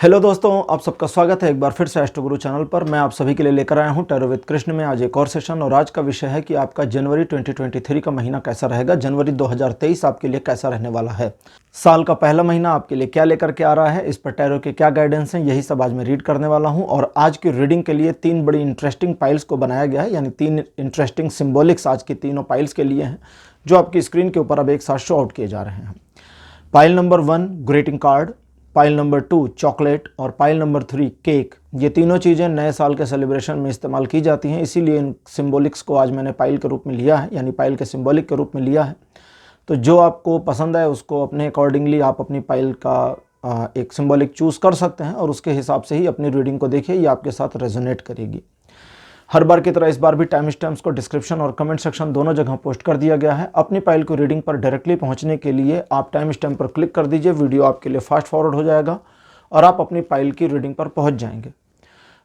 Hello दोस्तों, आप सबका स्वागत है एक बार फिर से एस्ट्रो गुरु चैनल पर। मैं आप सभी के लिए लेकर आया हूं टैरो विद कृष्ण में आज एक और सेशन। और आज का विषय है कि आपका जनवरी 2023 का महीना कैसा रहेगा। जनवरी 2023 आपके लिए कैसा रहने वाला है। साल का पहला महीना आपके लिए क्या लेकर के आ रहा है, इस पर टैरो के क्या गाइडेंस हैं, यही सब आज मैं रीड करने वाला हूँ। और आज की रीडिंग के लिए 3 बड़ी इंटरेस्टिंग पाइल्स को बनाया गया है, यानी 3 इंटरेस्टिंग सिम्बॉलिक्स आज की तीनों पाइल्स के लिए हैं, जो आपकी स्क्रीन के ऊपर अब एक साथ शो आउट किए जा रहे हैं। Pile number 1 greeting card, pile number 2 chocolate और पाइल नंबर 3 केक। ये तीनों चीज़ें नए साल के सेलिब्रेशन में इस्तेमाल की जाती हैं, इसीलिए इन सिम्बॉलिक्स को आज मैंने पाइल के रूप में लिया है, यानी पाइल के सिम्बॉलिक के रूप में लिया है। तो जो आपको पसंद है उसको अपने अकॉर्डिंगली आप अपनी पाइल का एक सिम्बॉलिक चूज़ कर सकते हैं और उसके हिसाब से ही अपनी रीडिंग को देखिए, ये आपके साथ रेजोनेट करेगी। हर बार की तरह इस बार भी टाइम स्टैम्प्स को डिस्क्रिप्शन और कमेंट सेक्शन दोनों जगह पोस्ट कर दिया गया है। अपनी पाइल को रीडिंग पर डायरेक्टली पहुंचने के लिए आप टाइम स्टैम्प पर क्लिक कर दीजिए, वीडियो आपके लिए फास्ट फॉरवर्ड हो जाएगा और आप अपनी पाइल की रीडिंग पर पहुंच जाएंगे।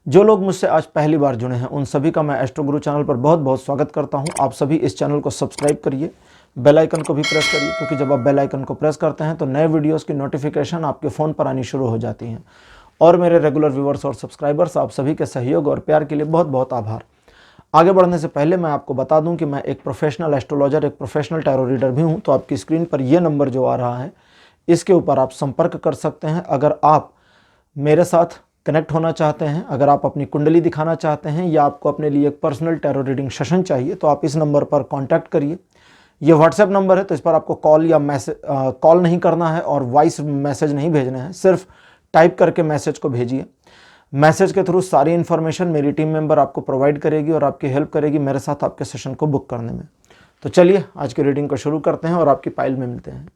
जो लोग मुझसे आज पहली बार जुड़े हैं उन सभी का मैं एस्ट्रो गुरु चैनल पर बहुत बहुत स्वागत करता हूं। आप सभी इस चैनल को सब्सक्राइब करिए, बेल आइकन को भी प्रेस करिए, क्योंकि जब आप बेल आइकन को प्रेस करते हैं तो नए वीडियोज़ की नोटिफिकेशन आपके फ़ोन पर आनी शुरू हो जाती हैं। और मेरे रेगुलर व्यूवर्स और सब्सक्राइबर्स, आप सभी के सहयोग और प्यार के लिए बहुत बहुत आभार। आगे बढ़ने से पहले मैं आपको बता दूं कि मैं एक प्रोफेशनल एस्ट्रोलॉजर, एक प्रोफेशनल टैरो रीडर भी हूं। तो आपकी स्क्रीन पर ये नंबर जो आ रहा है, इसके ऊपर आप संपर्क कर सकते हैं। अगर आप मेरे साथ कनेक्ट होना चाहते हैं, अगर आप अपनी कुंडली दिखाना चाहते हैं या आपको अपने लिए एक पर्सनल टैरो रीडिंग सेशन चाहिए, तो आप इस नंबर पर कॉन्टैक्ट करिए। ये व्हाट्सएप नंबर है, तो इस पर आपको कॉल या कॉल नहीं करना है और वॉइस मैसेज नहीं भेजना है, सिर्फ टाइप करके मैसेज को भेजिए। मैसेज के थ्रू सारी इन्फॉर्मेशन मेरी टीम मेंबर आपको प्रोवाइड करेगी और आपकी हेल्प करेगी मेरे साथ आपके सेशन को बुक करने में। तो चलिए आज की रीडिंग को शुरू करते हैं और आपकी पाइल में मिलते हैं।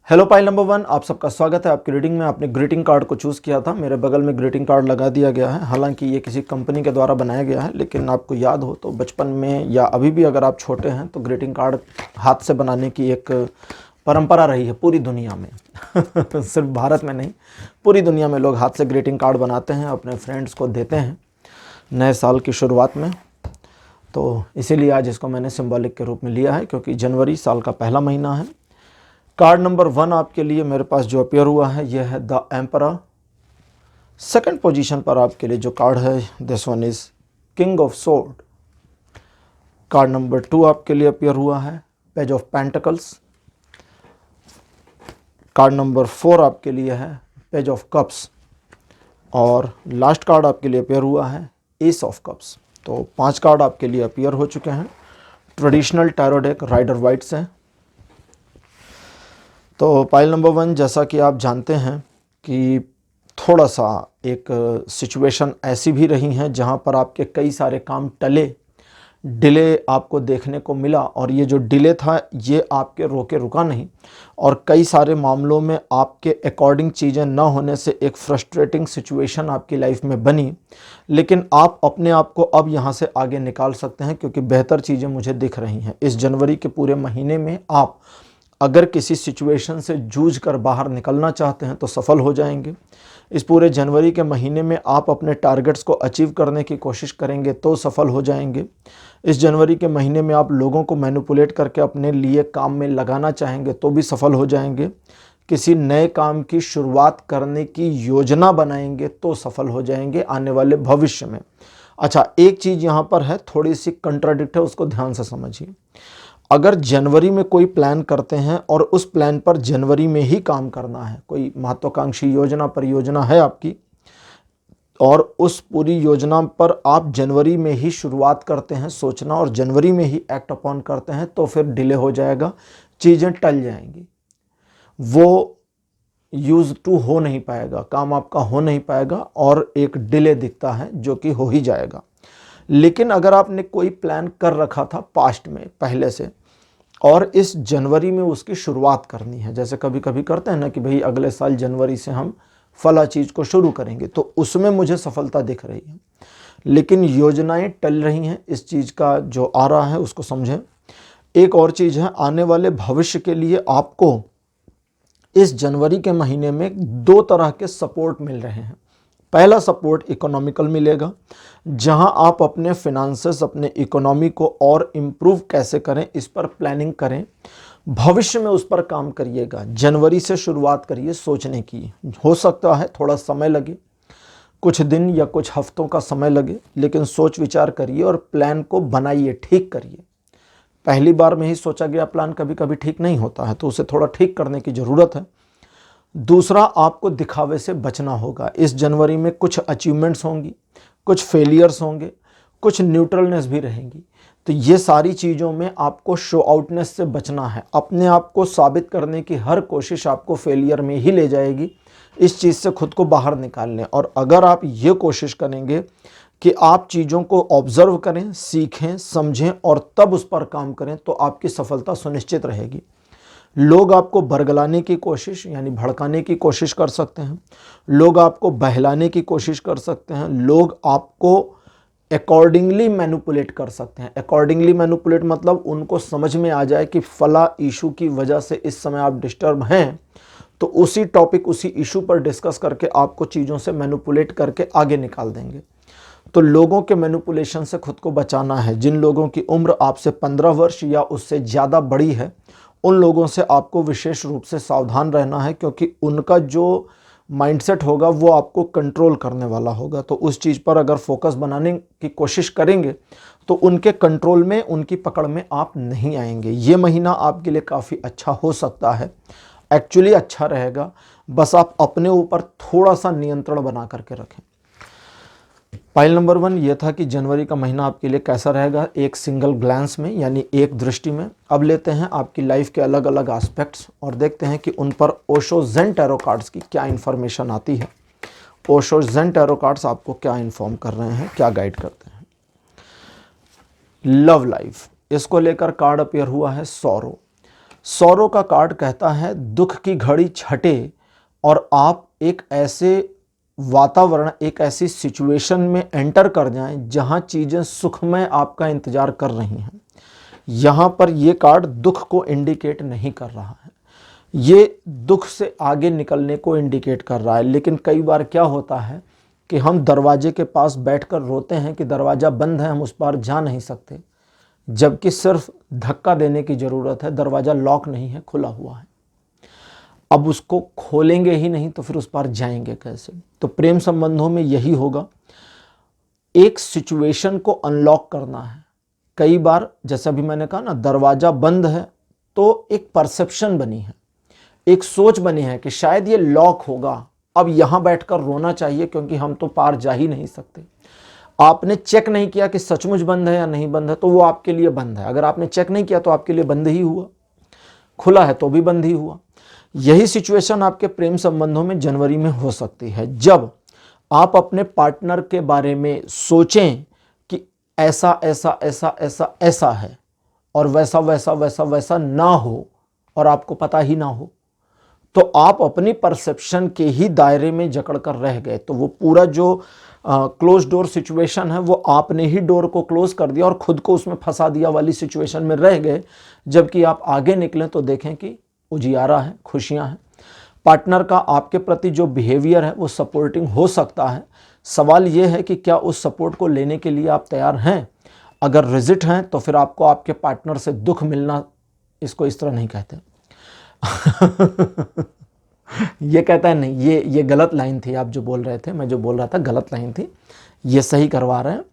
हेलो पाइल नंबर 1, आप सबका स्वागत है आपकी रीडिंग में। आपने ग्रीटिंग कार्ड को चूज़ किया था, मेरे बगल में ग्रीटिंग कार्ड लगा दिया गया है। हालांकि ये किसी कंपनी के द्वारा बनाया गया है, लेकिन आपको याद हो तो बचपन में या अभी भी अगर आप छोटे हैं तो ग्रीटिंग कार्ड हाथ से बनाने की एक परंपरा रही है पूरी दुनिया में सिर्फ भारत में नहीं, पूरी दुनिया में लोग हाथ से ग्रीटिंग कार्ड बनाते हैं, अपने फ्रेंड्स को देते हैं नए साल की शुरुआत में। तो इसीलिए आज इसको मैंने सिंबॉलिक के रूप में लिया है, क्योंकि जनवरी साल का पहला महीना है। कार्ड नंबर 1 आपके लिए मेरे पास जो अपीयर हुआ है यह है द एम्परर। सेकंड पोजीशन पर आपके लिए जो कार्ड है, this one is king of sword. Card number 2 आपके लिए अपीयर हुआ है page of pentacles. Card number 4 आपके लिए है पेज ऑफ कप्स। और लास्ट कार्ड आपके लिए अपीयर हुआ है एस ऑफ कप्स। तो 5 कार्ड आपके लिए अपीयर हो चुके हैं। Traditional tarot deck Rider Waite से। तो पाइल नंबर 1, जैसा कि आप जानते हैं कि थोड़ा सा एक सिचुएशन ऐसी भी रही हैं जहां पर आपके कई सारे काम टले, डिले आपको देखने को मिला। और ये जो डिले था ये आपके रोके रुका नहीं, और कई सारे मामलों में आपके अकॉर्डिंग चीज़ें ना होने से एक फ्रस्ट्रेटिंग सिचुएशन आपकी लाइफ में बनी। लेकिन आप अपने आप को अब यहाँ से आगे निकाल सकते हैं, क्योंकि बेहतर चीज़ें मुझे दिख रही हैं। इस जनवरी के पूरे महीने में आप अगर किसी सिचुएशन से जूझ कर बाहर निकलना चाहते हैं तो सफल हो जाएंगे। इस पूरे जनवरी के महीने में आप अपने टारगेट्स को अचीव करने की कोशिश करेंगे तो सफल हो जाएंगे। इस जनवरी के महीने में आप लोगों को मैनिपुलेट करके अपने लिए काम में लगाना चाहेंगे तो भी सफल हो जाएंगे। किसी नए काम की शुरुआत करने की योजना बनाएंगे तो सफल हो जाएंगे आने वाले भविष्य में। अच्छा, एक चीज़ यहाँ पर है, थोड़ी सी कंट्राडिक्ट है, उसको ध्यान से समझिए। अगर जनवरी में कोई प्लान करते हैं और उस प्लान पर जनवरी में ही काम करना है, कोई महत्वाकांक्षी योजना परियोजना है आपकी, और उस पूरी योजना पर आप जनवरी में ही शुरुआत करते हैं सोचना और जनवरी में ही एक्ट अपॉन करते हैं, तो फिर डिले हो जाएगा, चीज़ें टल जाएंगी, वो यूज टू हो नहीं पाएगा, काम आपका हो नहीं पाएगा और एक डिले दिखता है जो कि हो ही जाएगा। लेकिन अगर आपने कोई प्लान कर रखा था पास्ट में पहले से और इस जनवरी में उसकी शुरुआत करनी है, जैसे कभी कभी करते हैं ना कि भाई अगले साल जनवरी से हम फला चीज़ को शुरू करेंगे, तो उसमें मुझे सफलता दिख रही है, लेकिन योजनाएं टल रही हैं। इस चीज़ का जो आ रहा है उसको समझें। एक और चीज़ है, आने वाले भविष्य के लिए आपको इस जनवरी के महीने में 2 तरह के सपोर्ट मिल रहे हैं। पहला सपोर्ट इकोनॉमिकल मिलेगा, जहां आप अपने फिनांसेस, अपने इकोनॉमी को और इम्प्रूव कैसे करें इस पर प्लानिंग करें। भविष्य में उस पर काम करिएगा। जनवरी से शुरुआत करिए सोचने की। हो सकता है थोड़ा समय लगे, कुछ दिन या कुछ हफ्तों का समय लगे, लेकिन सोच विचार करिए और प्लान को बनाइए, ठीक करिए। पहली बार में ही सोचा गया प्लान कभी कभी ठीक नहीं होता है, तो उसे थोड़ा ठीक करने की ज़रूरत है। दूसरा, आपको दिखावे से बचना होगा। इस जनवरी में कुछ अचीवमेंट्स होंगी, कुछ फेलियर्स होंगे, कुछ न्यूट्रलनेस भी रहेंगी। तो ये सारी चीज़ों में आपको शो आउटनेस से बचना है। अपने आप को साबित करने की हर कोशिश आपको फेलियर में ही ले जाएगी। इस चीज़ से खुद को बाहर निकाल लें। और अगर आप ये कोशिश करेंगे कि आप चीज़ों को ऑब्जर्व करें, सीखें, समझें और तब उस पर काम करें, तो आपकी सफलता सुनिश्चित रहेगी। लोग आपको बरगलाने की कोशिश यानी भड़काने की कोशिश कर सकते हैं, लोग आपको बहलाने की कोशिश कर सकते हैं, लोग आपको अकॉर्डिंगली मैनिपुलेट कर सकते हैं। अकॉर्डिंगली मैनिपुलेट मतलब उनको समझ में आ जाए कि फला इशू की वजह से इस समय आप डिस्टर्ब हैं, तो उसी टॉपिक, उसी इशू पर डिस्कस करके आपको चीज़ों से मैनिपुलेट करके आगे निकाल देंगे। तो लोगों के मैनिपुलेशन से खुद को बचाना है। जिन लोगों की उम्र आपसे 15 वर्ष या उससे ज़्यादा बड़ी है, उन लोगों से आपको विशेष रूप से सावधान रहना है, क्योंकि उनका जो माइंडसेट होगा वो आपको कंट्रोल करने वाला होगा। तो उस चीज़ पर अगर फोकस बनाने की कोशिश करेंगे तो उनके कंट्रोल में, उनकी पकड़ में आप नहीं आएंगे। ये महीना आपके लिए काफ़ी अच्छा हो सकता है, एक्चुअली अच्छा रहेगा। बस आप अपने ऊपर थोड़ा सा नियंत्रण बना करके रखें। फाइल नंबर 1 ये था कि जनवरी का महीना आपके लिए कैसा रहेगा एक सिंगल ग्लांस में, यानी एक दृष्टि में। अब लेते हैं आपकी लाइफ के अलग अलग एस्पेक्ट्स और देखते हैं कि उन पर ओशो ज़ेन टैरो कार्ड्स की क्या इन्फॉर्मेशन आती है। ओशो ज़ेन टैरो कार्ड्स आपको क्या इन्फॉर्म कर रहे हैं, क्या गाइड करते हैं। लव लाइफ, इसको लेकर कार्ड अपीयर हुआ है सौरो। सौरो का कार्ड कहता है दुख की घड़ी छटे और आप एक ऐसे वातावरण, एक ऐसी सिचुएशन में एंटर कर जाएं जहां चीज़ें सुखमय आपका इंतजार कर रही हैं। यहाँ पर ये कार्ड दुख को इंडिकेट नहीं कर रहा है, ये दुख से आगे निकलने को इंडिकेट कर रहा है। लेकिन कई बार क्या होता है कि हम दरवाजे के पास बैठकर रोते हैं कि दरवाज़ा बंद है, हम उस पार जा नहीं सकते, जबकि सिर्फ धक्का देने की ज़रूरत है। दरवाज़ा लॉक नहीं है, खुला हुआ है। अब उसको खोलेंगे ही नहीं तो फिर उस पार जाएंगे कैसे। तो प्रेम संबंधों में यही होगा, एक सिचुएशन को अनलॉक करना है। कई बार जैसा भी मैंने कहा ना, दरवाज़ा बंद है तो एक परसेप्शन बनी है, एक सोच बनी है कि शायद ये लॉक होगा, अब यहाँ बैठकर रोना चाहिए क्योंकि हम तो पार जा ही नहीं सकते। आपने चेक नहीं किया कि सचमुच बंद है या नहीं बंद है, तो वो आपके लिए बंद है। अगर आपने चेक नहीं किया तो आपके लिए बंद ही हुआ, खुला है तो भी बंद ही हुआ। यही सिचुएशन आपके प्रेम संबंधों में जनवरी में हो सकती है, जब आप अपने पार्टनर के बारे में सोचें कि ऐसा ऐसा ऐसा ऐसा ऐसा है और वैसा वैसा वैसा वैसा ना हो, और आपको पता ही ना हो, तो आप अपनी परसेप्शन के ही दायरे में जकड़ कर रह गए। तो वो पूरा जो क्लोज डोर सिचुएशन है वो आपने ही डोर को क्लोज कर दिया और खुद को उसमें फंसा दिया वाली सिचुएशन में रह गए। जबकि आप आगे निकलें तो देखें कि उजियारा है, खुशियां हैं। पार्टनर का आपके प्रति जो बिहेवियर है वो सपोर्टिंग हो सकता है। सवाल ये है कि क्या उस सपोर्ट को लेने के लिए आप तैयार हैं। अगर रिजिट हैं तो फिर आपको आपके पार्टनर से दुख मिलना, इसको इस तरह नहीं कहते। ये कहता है नहीं, ये गलत लाइन थी, आप जो बोल रहे थे, मैं जो बोल रहा था गलत लाइन थी, ये सही करवा रहे हैं।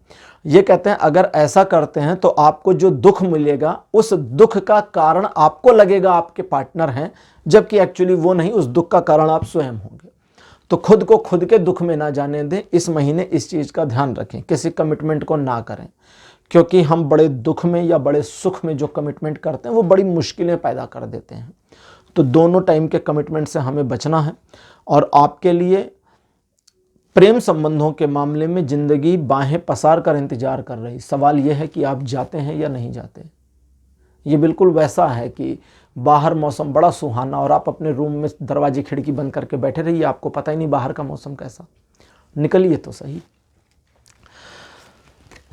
ये कहते हैं अगर ऐसा करते हैं तो आपको जो दुख मिलेगा उस दुख का कारण आपको लगेगा आपके पार्टनर हैं, जबकि एक्चुअली वो नहीं, उस दुख का कारण आप स्वयं होंगे। तो खुद को खुद के दुख में ना जाने दें। इस महीने इस चीज़ का ध्यान रखें, किसी कमिटमेंट को ना करें, क्योंकि हम बड़े दुख में या बड़े सुख में जो कमिटमेंट करते हैं वो बड़ी मुश्किलें पैदा कर देते हैं। तो दोनों टाइम के कमिटमेंट से हमें बचना है। और आपके लिए प्रेम संबंधों के मामले में ज़िंदगी बाहें पसार कर इंतज़ार कर रही। सवाल यह है कि आप जाते हैं या नहीं जाते। ये बिल्कुल वैसा है कि बाहर मौसम बड़ा सुहाना और आप अपने रूम में दरवाजे खिड़की बंद करके बैठे रहिए, आपको पता ही नहीं बाहर का मौसम कैसा। निकलिए तो सही।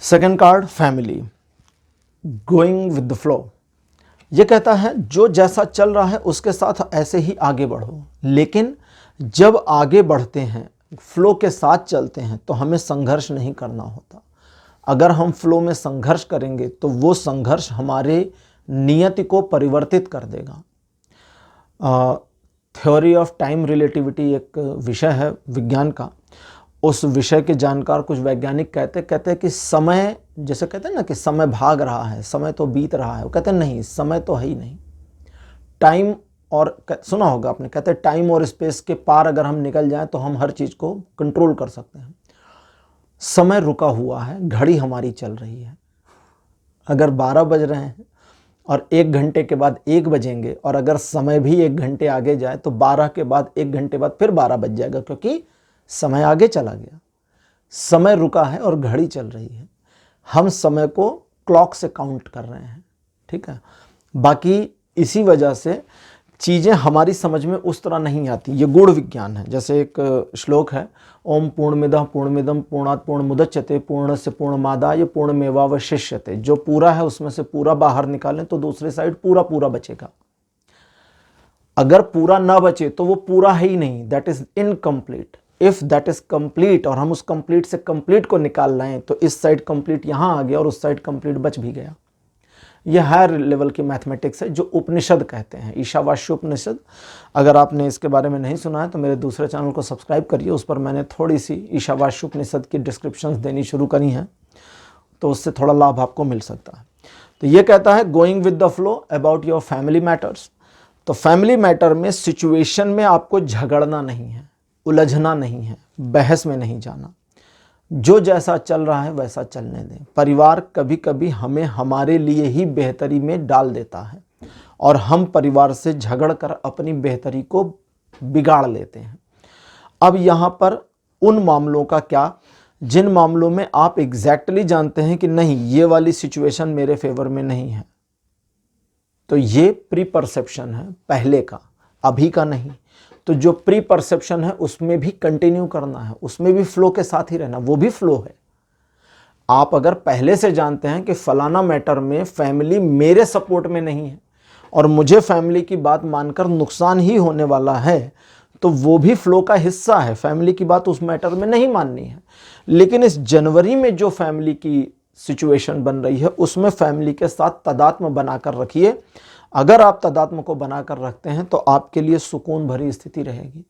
Second card family, going with the flow. ये कहता है जो जैसा चल रहा है उसके साथ ऐसे ही आगे बढ़ो। लेकिन जब आगे बढ़ते हैं, फ्लो के साथ चलते हैं, तो हमें संघर्ष नहीं करना होता। अगर हम फ्लो में संघर्ष करेंगे तो वो संघर्ष हमारे नियति को परिवर्तित कर देगा। थ्योरी ऑफ टाइम रिलेटिविटी एक विषय है विज्ञान का, उस विषय के जानकार कुछ वैज्ञानिक कहते हैं कि समय, जैसे कहते हैं ना कि समय भाग रहा है, समय तो बीत रहा है, वो कहते हैं नहीं, समय तो है ही नहीं। टाइम, और सुना होगा आपने, कहते हैं टाइम और स्पेस के पार अगर हम निकल जाएं तो हम हर चीज़ को कंट्रोल कर सकते हैं। समय रुका हुआ है, घड़ी हमारी चल रही है। अगर 12 बज रहे हैं और 1 घंटे के बाद 1 बजेंगे, और अगर समय भी 1 घंटे आगे जाए तो 12 के बाद 1 घंटे बाद फिर 12 बज जाएगा, क्योंकि समय आगे चला गया। समय रुका है और घड़ी चल रही है। हम समय को क्लॉक से काउंट कर रहे हैं, ठीक है। बाकी इसी वजह से चीज़ें हमारी समझ में उस तरह नहीं आती। ये गूढ़ विज्ञान है। जैसे एक श्लोक है, ओम पूर्णमिदः पूर्णमिदं पूर्णात् पूर्णमुदच्यते पूर्णस्य पूर्णमादाय पूर्णमेवावशिष्यते। जो पूरा है उसमें से पूरा बाहर निकालें तो दूसरी साइड पूरा पूरा बचेगा। अगर पूरा ना बचे तो वो पूरा है ही नहीं, that is incomplete. If that is complete और हम उस कंप्लीट से कंप्लीट को निकाल लाएं तो इस साइड कंप्लीट यहां आ गया और उस साइड कंप्लीट बच भी गया। यह हायर लेवल की मैथमेटिक्स है जो उपनिषद कहते हैं, ईशावास्य उपनिषद। अगर आपने इसके बारे में नहीं सुना है तो मेरे दूसरे चैनल को सब्सक्राइब करिए, उस पर मैंने थोड़ी सी ईशावास्य उपनिषद की डिस्क्रिप्शंस देनी शुरू करी हैं, तो उससे थोड़ा लाभ आपको मिल सकता है। तो ये कहता है going with the flow about your family matters. तो फैमिली मैटर में सिचुएशन में आपको झगड़ना नहीं है, उलझना नहीं है, बहस में नहीं जाना। जो जैसा चल रहा है वैसा चलने दें। परिवार कभी कभी हमें हमारे लिए ही बेहतरी में डाल देता है और हम परिवार से झगड़ कर अपनी बेहतरी को बिगाड़ लेते हैं। अब यहाँ पर उन मामलों का क्या, जिन मामलों में आप एग्जैक्टली जानते हैं कि नहीं, ये वाली सिचुएशन मेरे फेवर में नहीं है, तो ये प्री परसेप्शन है पहले का, अभी का नहीं। तो जो प्री परसेप्शन है उसमें भी कंटिन्यू करना है, उसमें भी फ्लो के साथ ही रहना, वो भी फ्लो है। आप अगर पहले से जानते हैं कि फलाना मैटर में फैमिली मेरे सपोर्ट में नहीं है और मुझे फैमिली की बात मानकर नुकसान ही होने वाला है, तो वो भी फ्लो का हिस्सा है। फैमिली की बात उस मैटर में नहीं माननी है। लेकिन इस जनवरी में जो फैमिली की सिचुएशन बन रही है उसमें फैमिली के साथ तदात्म बनाकर रखिए। अगर आप तदात्म को बनाकर रखते हैं तो आपके लिए सुकून भरी स्थिति रहेगी।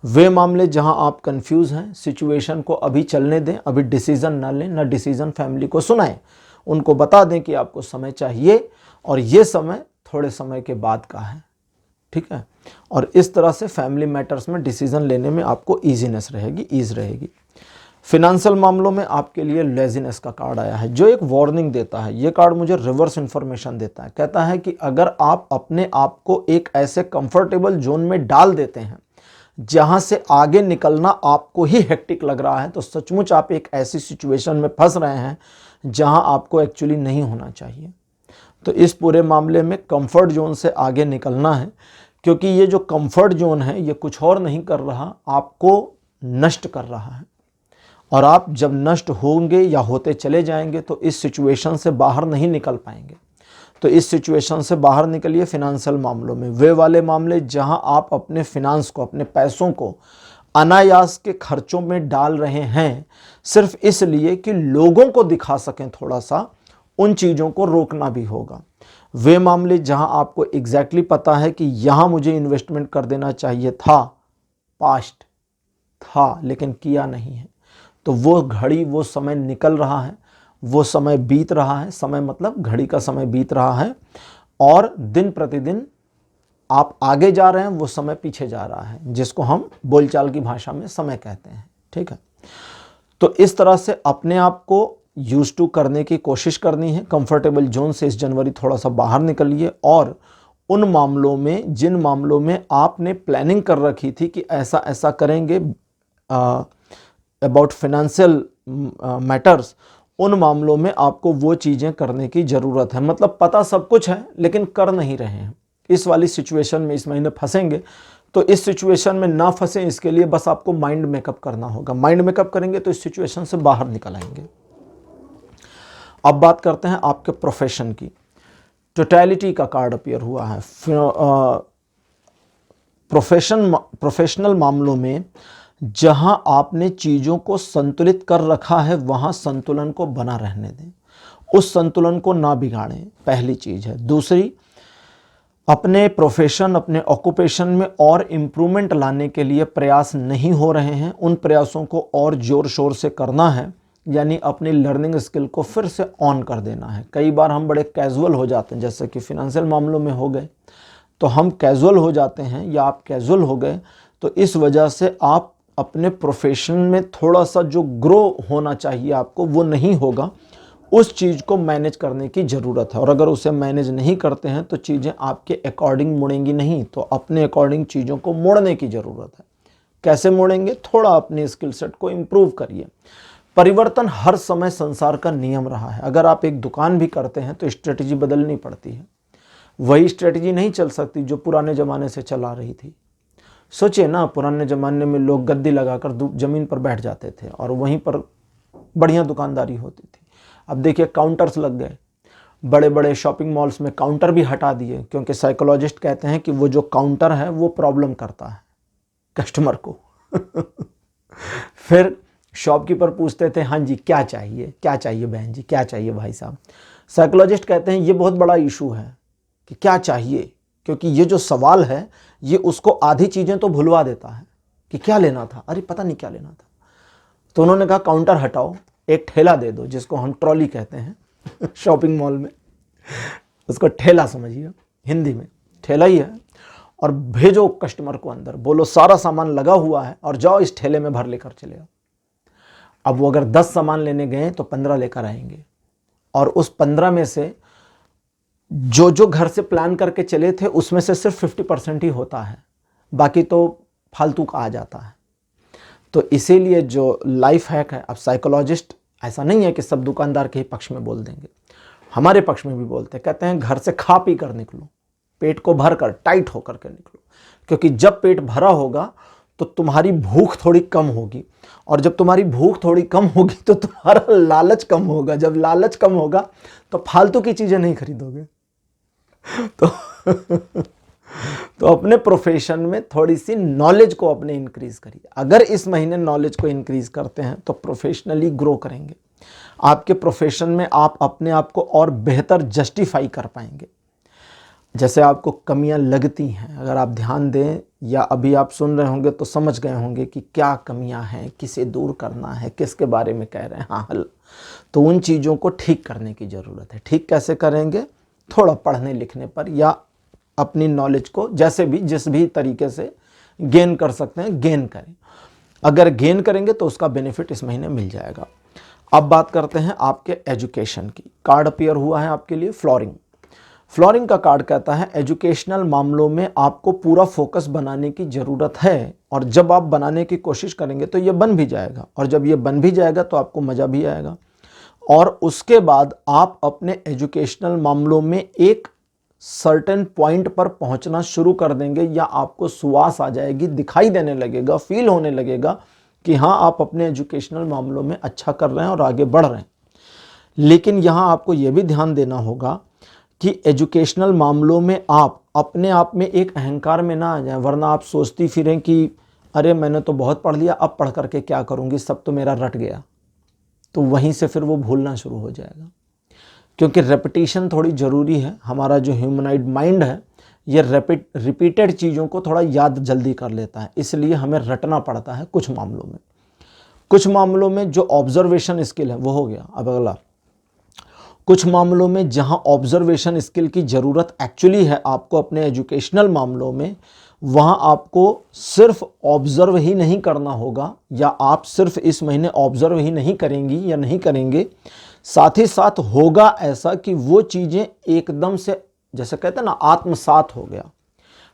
वे मामले जहां आप कंफ्यूज हैं, सिचुएशन को अभी चलने दें, अभी डिसीजन ना लें, ना डिसीजन फैमिली को सुनाएं। उनको बता दें कि आपको समय चाहिए और ये समय थोड़े समय के बाद का है, ठीक है। और इस तरह से फैमिली मैटर्स में डिसीजन लेने में आपको ईजीनेस रहेगी, ईज रहेगी। फिनेंशियल मामलों में आपके लिए लेजीनेस का कार्ड आया है जो एक वार्निंग देता है। ये कार्ड मुझे रिवर्स इंफॉर्मेशन देता है। कहता है कि अगर आप अपने आप को एक ऐसे कंफर्टेबल जोन में डाल देते हैं जहां से आगे निकलना आपको ही हेक्टिक लग रहा है, तो सचमुच आप एक ऐसी सिचुएशन में फंस रहे हैं जहां आपको एक्चुअली नहीं होना चाहिए। तो इस पूरे मामले में कंफर्ट जोन से आगे निकलना है, क्योंकि ये जो कंफर्ट जोन है ये कुछ और नहीं कर रहा, आपको नष्ट कर रहा है। और आप जब नष्ट होंगे या होते चले जाएंगे तो इस सिचुएशन से बाहर नहीं निकल पाएंगे। तो इस सिचुएशन से बाहर निकलिए फिनेंशियल मामलों में। वे वाले मामले जहां आप अपने फिनांस को, अपने पैसों को अनायास के खर्चों में डाल रहे हैं सिर्फ इसलिए कि लोगों को दिखा सकें थोड़ा सा, उन चीज़ों को रोकना भी होगा। वे मामले जहां आपको एग्जैक्टली पता है कि यहां मुझे इन्वेस्टमेंट कर देना चाहिए था, पास्ट था लेकिन किया नहीं है, तो वो घड़ी, वो समय निकल रहा है, वो समय बीत रहा है। समय मतलब घड़ी का समय बीत रहा है और दिन प्रतिदिन आप आगे जा रहे हैं, वो समय पीछे जा रहा है, जिसको हम बोलचाल की भाषा में समय कहते हैं, ठीक है। तो इस तरह से अपने आप को यूज टू करने की कोशिश करनी है। कंफर्टेबल जोन से इस जनवरी थोड़ा सा बाहर निकलिए और उन मामलों में, जिन मामलों में आपने प्लानिंग कर रखी थी कि ऐसा ऐसा करेंगे अबाउट फिनेंशियल मैटर्स, उन मामलों में आपको वो चीज़ें करने की ज़रूरत है। मतलब पता सब कुछ है लेकिन कर नहीं रहे हैं। इस वाली सिचुएशन में इस महीने फंसेंगे, तो इस सिचुएशन में ना फंसे इसके लिए बस आपको माइंड मेकअप करना होगा। माइंड मेकअप करेंगे तो इस सिचुएशन से बाहर निकल आएंगे। अब बात करते हैं आपके प्रोफेशन की। टोटलिटी का कार्ड अपीयर हुआ है। प्रोफेशनल मामलों में जहां आपने चीज़ों को संतुलित कर रखा है वहां संतुलन को बना रहने दें उस संतुलन को ना बिगाड़ें, पहली चीज़ है। दूसरी, अपने प्रोफेशन, अपने ऑक्यूपेशन में और इम्प्रूवमेंट लाने के लिए प्रयास नहीं हो रहे हैं, उन प्रयासों को और ज़ोर शोर से करना है, यानी अपनी लर्निंग स्किल को फिर से ऑन कर देना है। कई बार हम बड़े कैजुअल हो जाते हैं, जैसे कि फिनेंशियल मामलों में हो गए, तो हम कैजुअल हो जाते हैं या आप कैजुअल हो गए, तो इस वजह से आप अपने प्रोफेशन में थोड़ा सा जो ग्रो होना चाहिए आपको वो नहीं होगा। उस चीज़ को मैनेज करने की ज़रूरत है, और अगर उसे मैनेज नहीं करते हैं तो चीज़ें आपके अकॉर्डिंग मुड़ेंगी नहीं, तो अपने अकॉर्डिंग चीज़ों को मोड़ने की ज़रूरत है। कैसे मोड़ेंगे? थोड़ा अपने स्किल सेट को इम्प्रूव करिए। परिवर्तन हर समय संसार का नियम रहा है। अगर आप एक दुकान भी करते हैं तो स्ट्रेटजी बदलनी पड़ती है, वही स्ट्रेटजी नहीं चल सकती जो पुराने ज़माने से चला रही थी। सोचिए ना, पुराने ज़माने में लोग गद्दी लगाकर ज़मीन पर बैठ जाते थे और वहीं पर बढ़िया दुकानदारी होती थी। अब देखिए काउंटर्स लग गए, बड़े बड़े शॉपिंग मॉल्स में काउंटर भी हटा दिए, क्योंकि साइकोलॉजिस्ट कहते हैं कि वो जो काउंटर है वो प्रॉब्लम करता है कस्टमर को। फिर शॉपकीपर पूछते थे, हाँ जी क्या चाहिए, क्या चाहिए बहन जी, क्या चाहिए भाई साहब। साइकोलॉजिस्ट कहते हैं ये बहुत बड़ा इशू है कि क्या चाहिए, क्योंकि ये जो सवाल है ये उसको आधी चीज़ें तो भुलवा देता है कि क्या लेना था, अरे पता नहीं क्या लेना था। तो उन्होंने कहा काउंटर हटाओ, एक ठेला दे दो, जिसको हम ट्रॉली कहते हैं शॉपिंग मॉल में, उसको ठेला समझिए, हिंदी में ठेला ही है, और भेजो कस्टमर को अंदर, बोलो सारा सामान लगा हुआ है और जाओ इस ठेले में भर लेकर चले आओ। अब वो अगर 10 सामान लेने गए तो 15 लेकर आएंगे, और उस 15 में से जो जो घर से प्लान करके चले थे उसमें से सिर्फ 50% ही होता है, बाकी तो फालतू का आ जाता है। तो इसीलिए जो लाइफ हैक है, अब साइकोलॉजिस्ट ऐसा नहीं है कि सब दुकानदार के ही पक्ष में बोल देंगे, हमारे पक्ष में भी बोलते हैं। कहते हैं घर से खा पी कर निकलो, पेट को भर कर टाइट होकर के निकलो, क्योंकि जब पेट भरा होगा तो तुम्हारी भूख थोड़ी कम होगी, और जब तुम्हारी भूख थोड़ी कम होगी तो तुम्हारा लालच कम होगा, जब लालच कम होगा तो फालतू की चीज़ें नहीं खरीदोगे। तो तो अपने प्रोफेशन में थोड़ी सी नॉलेज को अपने इंक्रीज करिए। अगर इस महीने नॉलेज को इंक्रीज करते हैं तो प्रोफेशनली ग्रो करेंगे। आपके प्रोफेशन में आप अपने आप को और बेहतर जस्टिफाई कर पाएंगे। जैसे आपको कमियां लगती हैं, अगर आप ध्यान दें या अभी आप सुन रहे होंगे तो समझ गए होंगे कि क्या कमियां हैं, किसे दूर करना है, किसके बारे में कह रहे हैं, हाँ हल। तो उन चीज़ों को ठीक करने की ज़रूरत है। ठीक कैसे करेंगे? थोड़ा पढ़ने लिखने पर, या अपनी नॉलेज को जैसे भी जिस भी तरीके से गेन कर सकते हैं गेन करें। अगर गेन करेंगे तो उसका बेनिफिट इस महीने मिल जाएगा। अब बात करते हैं आपके एजुकेशन की। कार्ड अपीयर हुआ है आपके लिए फ्लोरिंग। फ्लोरिंग का कार्ड कहता है एजुकेशनल मामलों में आपको पूरा फोकस बनाने की ज़रूरत है, और जब आप बनाने की कोशिश करेंगे तो ये बन भी जाएगा, और जब ये बन भी जाएगा तो आपको मज़ा भी आएगा। और उसके बाद आप अपने एजुकेशनल मामलों में एक सर्टेन पॉइंट पर पहुंचना शुरू कर देंगे, या आपको सुवास आ जाएगी, दिखाई देने लगेगा, फील होने लगेगा कि हाँ आप अपने एजुकेशनल मामलों में अच्छा कर रहे हैं और आगे बढ़ रहे हैं। लेकिन यहाँ आपको यह भी ध्यान देना होगा कि एजुकेशनल मामलों में आप अपने आप में एक अहंकार में ना आ जाएं, वरना आप सोचती फिरें कि अरे मैंने तो बहुत पढ़ लिया, अब पढ़ करके क्या करूँगी, सब तो मेरा रट गया। तो वहीं से फिर वो भूलना शुरू हो जाएगा, क्योंकि रेपिटेशन थोड़ी ज़रूरी है। हमारा जो ह्यूमनाइड माइंड है ये रिपीटेड चीज़ों को थोड़ा याद जल्दी कर लेता है, इसलिए हमें रटना पड़ता है कुछ मामलों में। कुछ मामलों में जो ऑब्जर्वेशन स्किल है वो हो गया। अब अगला, कुछ मामलों में जहां ऑब्जर्वेशन स्किल की ज़रूरत एक्चुअली है आपको अपने एजुकेशनल मामलों में, वहां आपको सिर्फ ऑब्जर्व ही नहीं करना होगा, या आप सिर्फ इस महीने ऑब्जर्व ही नहीं करेंगी या नहीं करेंगे, साथ ही साथ होगा ऐसा कि वो चीज़ें एकदम से, जैसे कहते हैं ना, आत्मसात हो गया,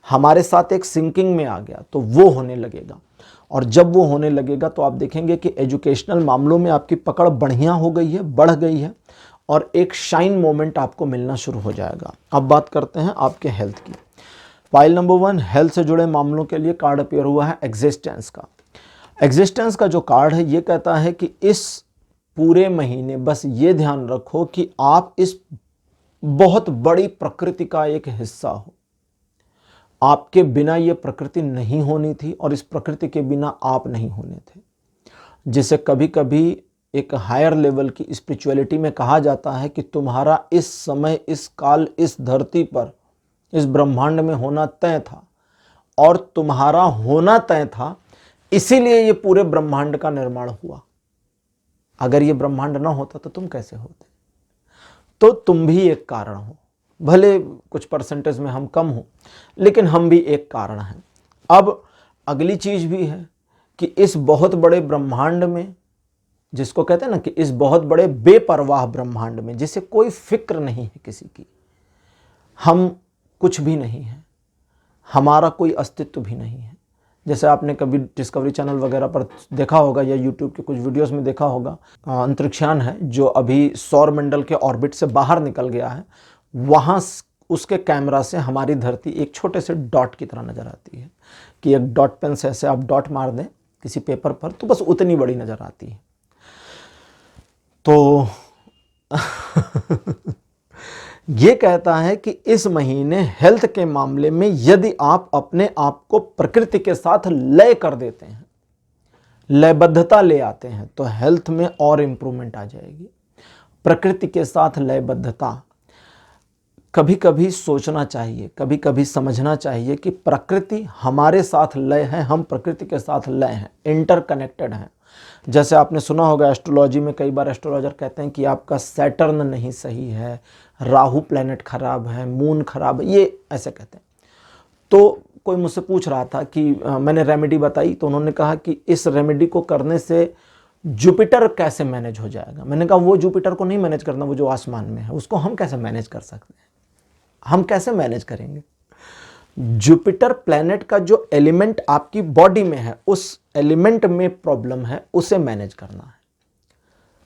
हमारे साथ एक सिंकिंग में आ गया, तो वो होने लगेगा। और जब वो होने लगेगा तो आप देखेंगे कि एजुकेशनल मामलों में आपकी पकड़ बढ़िया हो गई है, बढ़ गई है, और एक शाइन मोमेंट आपको मिलना शुरू हो जाएगा। अब बात करते हैं आपके हेल्थ की। फाइल नंबर 1, हेल्थ से जुड़े मामलों के लिए कार्ड अपीयर हुआ है एग्जिस्टेंस का। एग्जिस्टेंस का जो कार्ड है ये कहता है कि इस पूरे महीने बस ये ध्यान रखो कि आप इस बहुत बड़ी प्रकृति का एक हिस्सा हो। आपके बिना ये प्रकृति नहीं होनी थी, और इस प्रकृति के बिना आप नहीं होने थे। जिसे कभी कभी एक हायर लेवल की स्पिरिचुअलिटी में कहा जाता है कि तुम्हारा इस समय, इस काल, इस धरती पर, इस ब्रह्मांड में होना तय था, और तुम्हारा होना तय था, इसीलिए ये पूरे ब्रह्मांड का निर्माण हुआ। अगर ये ब्रह्मांड ना होता तो तुम कैसे होते? तो तुम भी एक कारण हो, भले कुछ परसेंटेज में हम कम हो, लेकिन हम भी एक कारण हैं। अब अगली चीज भी है कि इस बहुत बड़े ब्रह्मांड में, जिसको कहते हैं ना कि इस बहुत बड़े बेपरवाह ब्रह्मांड में, जिसे कोई फिक्र नहीं है किसी की, हम कुछ भी नहीं है, हमारा कोई अस्तित्व भी नहीं है। जैसे आपने कभी डिस्कवरी चैनल वगैरह पर देखा होगा या यूट्यूब के कुछ वीडियोस में देखा होगा, अंतरिक्षयान है जो अभी सौर मंडल के ऑर्बिट से बाहर निकल गया है, वहाँ उसके कैमरा से हमारी धरती एक छोटे से डॉट की तरह नज़र आती है, कि एक डॉट पेन से ऐसे आप डॉट मार दें किसी पेपर पर तो बस उतनी बड़ी नज़र आती है। तो ये कहता है कि इस महीने हेल्थ के मामले में यदि आप अपने आप को प्रकृति के साथ लय कर देते हैं, लयबद्धता ले आते हैं, तो हेल्थ में और इंप्रूवमेंट आ जाएगी। प्रकृति के साथ लयबद्धता, कभी कभी सोचना चाहिए, कभी कभी समझना चाहिए कि प्रकृति हमारे साथ लय है, हम प्रकृति के साथ लय हैं, इंटरकनेक्टेड हैं। जैसे आपने सुना होगा एस्ट्रोलॉजी में, कई बार एस्ट्रोलॉजर कहते हैं कि आपका सैटर्न नहीं सही है, राहु प्लैनेट खराब है, मून खराब है, ये ऐसे कहते हैं। तो कोई मुझसे पूछ रहा था कि मैंने रेमेडी बताई, तो उन्होंने कहा कि इस रेमेडी को करने से जुपिटर कैसे मैनेज हो जाएगा। मैंने कहा वो जुपिटर को नहीं मैनेज करना, वो जो आसमान में है उसको हम कैसे मैनेज कर सकते हैं, हम कैसे मैनेज करेंगे? जुपिटर प्लैनेट का जो एलिमेंट आपकी बॉडी में है, उस एलिमेंट में प्रॉब्लम है, उसे मैनेज करना है।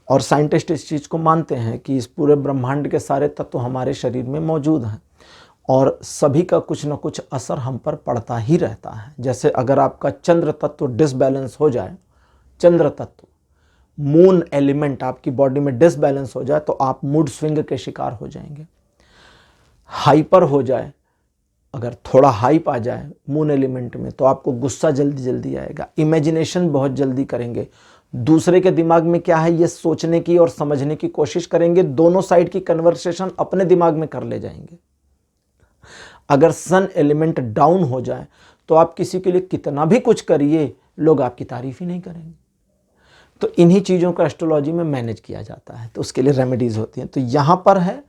और साइंटिस्ट इस चीज़ को मानते हैं कि इस पूरे ब्रह्मांड के सारे तत्व हमारे शरीर में मौजूद हैं और सभी का कुछ न कुछ असर हम पर पड़ता ही रहता है। जैसे अगर आपका चंद्र तत्व डिसबैलेंस हो जाए, चंद्र तत्व, मून एलिमेंट आपकी बॉडी में डिसबैलेंस हो जाए, तो आप मूड स्विंग के शिकार हो जाएंगे। हाइपर हो जाए, अगर थोड़ा हाइप आ जाए मून एलिमेंट में, तो आपको गुस्सा जल्दी जल्दी आएगा, इमेजिनेशन बहुत जल्दी करेंगे, दूसरे के दिमाग में क्या है ये सोचने की और समझने की कोशिश करेंगे, दोनों साइड की कन्वर्सेशन अपने दिमाग में कर ले जाएंगे। अगर सन एलिमेंट डाउन हो जाए तो आप किसी के लिए कितना भी कुछ करिए, लोग आपकी तारीफ ही नहीं करेंगे। तो इन्हीं चीज़ों का एस्ट्रोलॉजी में मैनेज किया जाता है, तो उसके लिए रेमेडीज होती हैं। तो यहाँ पर है,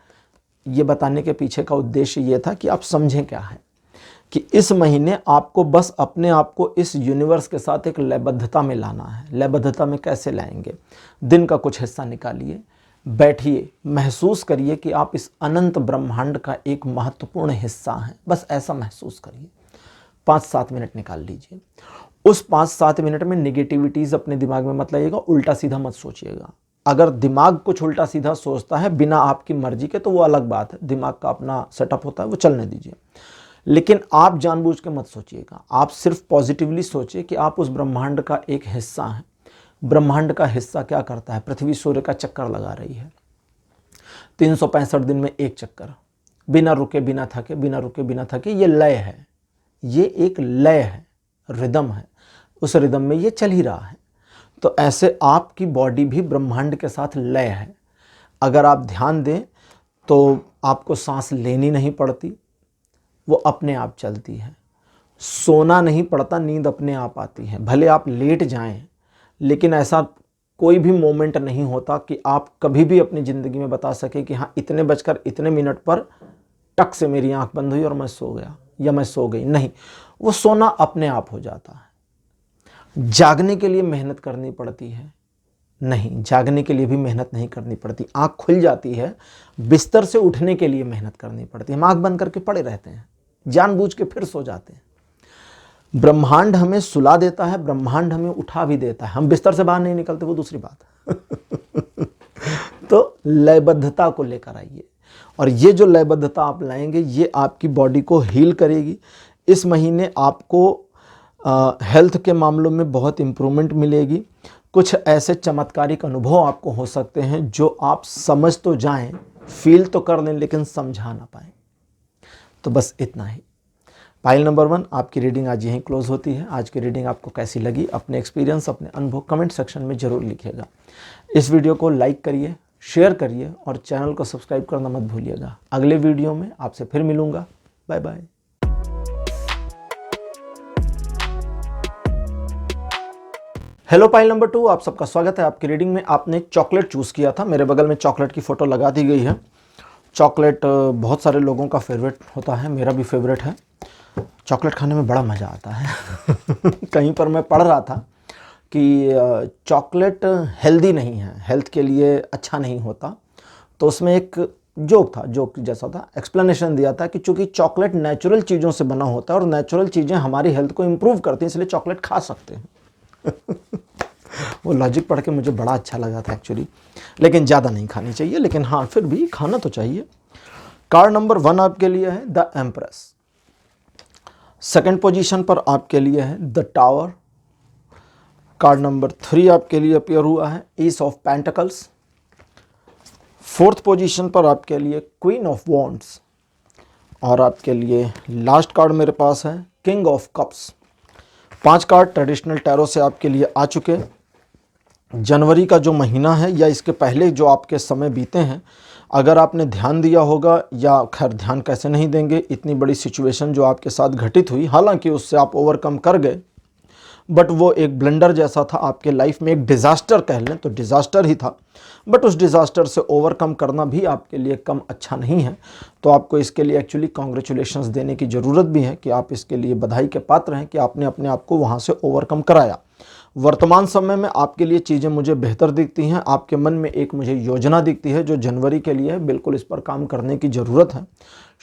ये बताने के पीछे का उद्देश्य ये था कि आप समझें क्या है कि इस महीने आपको बस अपने आप को इस यूनिवर्स के साथ एक लयबद्धता में लाना है। लयबद्धता में कैसे लाएंगे? दिन का कुछ हिस्सा निकालिए, बैठिए, महसूस करिए कि आप इस अनंत ब्रह्मांड का एक महत्वपूर्ण हिस्सा हैं। बस ऐसा महसूस करिए, 5-7 मिनट निकाल लीजिए। उस 5-7 मिनट में निगेटिविटीज़ अपने दिमाग में मत लाइएगा, उल्टा सीधा मत सोचिएगा। अगर दिमाग कुछ उल्टा सीधा सोचता है बिना आपकी मर्जी के, तो वो अलग बात है, दिमाग का अपना सेटअप होता है, वो चलने दीजिए। लेकिन आप जानबूझ के मत सोचिएगा, आप सिर्फ पॉजिटिवली सोचिए कि आप उस ब्रह्मांड का एक हिस्सा हैं। ब्रह्मांड का हिस्सा क्या करता है? पृथ्वी सूर्य का चक्कर लगा रही है, 365 दिन में एक चक्कर, बिना रुके बिना थके, बिना रुके बिना थके। ये लय है, ये एक लय है, रिदम है, उस रिदम में ये चल ही रहा है। तो ऐसे आपकी बॉडी भी ब्रह्मांड के साथ लय है। अगर आप ध्यान दें तो आपको सांस लेनी नहीं पड़ती, वो अपने आप चलती है। सोना नहीं पड़ता, नींद अपने आप आती है। भले आप लेट जाएं, लेकिन ऐसा कोई भी मोमेंट नहीं होता कि आप कभी भी अपनी ज़िंदगी में बता सके कि हाँ इतने बजकर इतने मिनट पर टक से मेरी आंख बंद हुई और मैं सो गया या मैं सो गई। नहीं, वो सोना अपने आप हो जाता है। जागने के लिए मेहनत करनी पड़ती है? नहीं, जागने के लिए भी मेहनत नहीं करनी पड़ती। आंख खुल जाती है, बिस्तर से उठने के लिए मेहनत करनी पड़ती है। हम आंख बंद करके पड़े रहते हैं, जानबूझ के फिर सो जाते हैं। ब्रह्मांड हमें सुला देता है, ब्रह्मांड हमें उठा भी देता है। हम बिस्तर से बाहर नहीं निकलते, वो दूसरी बात तो लयबद्धता को लेकर आइए, और ये जो लयबद्धता आप लाएंगे ये आपकी बॉडी को हील करेगी। इस महीने आपको हेल्थ के मामलों में बहुत इम्प्रूवमेंट मिलेगी। कुछ ऐसे चमत्कारिक अनुभव आपको हो सकते हैं जो आप समझ तो जाएं, फील तो कर लें, लेकिन समझा ना पाएं। तो बस इतना ही। पाइल नंबर 1 आपकी रीडिंग आज यहीं क्लोज होती है। आज की रीडिंग आपको कैसी लगी? अपने एक्सपीरियंस, अपने अनुभव कमेंट सेक्शन में ज़रूर लिखिएगा। इस वीडियो को लाइक करिए, शेयर करिए और चैनल को सब्सक्राइब करना मत भूलिएगा। अगले वीडियो में आपसे फिर मिलूंगा। Bye bye. Hello pile number 2, आप सबका स्वागत है आपकी रीडिंग में। आपने एक चॉकलेट चूज़ किया था, मेरे बगल में चॉकलेट की फ़ोटो लगा दी गई है। चॉकलेट बहुत सारे लोगों का फेवरेट होता है, मेरा भी फेवरेट है। चॉकलेट खाने में बड़ा मज़ा आता है। कहीं पर मैं पढ़ रहा था कि चॉकलेट हेल्दी नहीं है, हेल्थ के लिए अच्छा नहीं होता। तो उसमें एक जोक जैसा था, एक्सप्लेनेशन दिया था कि चूँकि चॉकलेट नेचुरल चीज़ों से बना होता है और नेचुरल चीज़ें हमारी हेल्थ को इम्प्रूव करती हैं, इसलिए चॉकलेट खा सकते हैं। वो लॉजिक पढ़ के मुझे बड़ा अच्छा लगा था एक्चुअली, लेकिन ज़्यादा नहीं खानी चाहिए, लेकिन हाँ फिर भी खाना तो चाहिए। कार्ड नंबर 1 आपके लिए है द एम्प्रेस। सेकंड पोजीशन पर आपके लिए है द टावर। कार्ड नंबर 3 आपके लिए अपीयर हुआ है S of pentacles. Fourth position पर आपके लिए क्वीन ऑफ वॉन्ड्स। और आपके लिए लास्ट कार्ड मेरे पास है king of cups. 5 card traditional tarot से आपके लिए आ चुके। जनवरी का जो महीना है या इसके पहले जो आपके समय बीते हैं, अगर आपने ध्यान दिया होगा, या खैर ध्यान कैसे नहीं देंगे, इतनी बड़ी सिचुएशन जो आपके साथ घटित हुई, हालांकि उससे आप ओवरकम कर गए, बट वो एक ब्लंडर जैसा था आपके लाइफ में, एक डिज़ास्टर कह लें तो डिज़ास्टर ही था। बट उस डिज़ास्टर से ओवरकम करना भी आपके लिए कम अच्छा नहीं है। तो आपको इसके लिए एक्चुअली कॉन्ग्रेचुलेशंस देने की ज़रूरत भी है कि आप इसके लिए बधाई के पात्र हैं कि आपने अपने आप को वहाँ से ओवरकम कराया। वर्तमान समय में आपके लिए चीज़ें मुझे बेहतर दिखती हैं। आपके मन में एक मुझे योजना दिखती है जो जनवरी के लिए है, बिल्कुल इस पर काम करने की ज़रूरत है।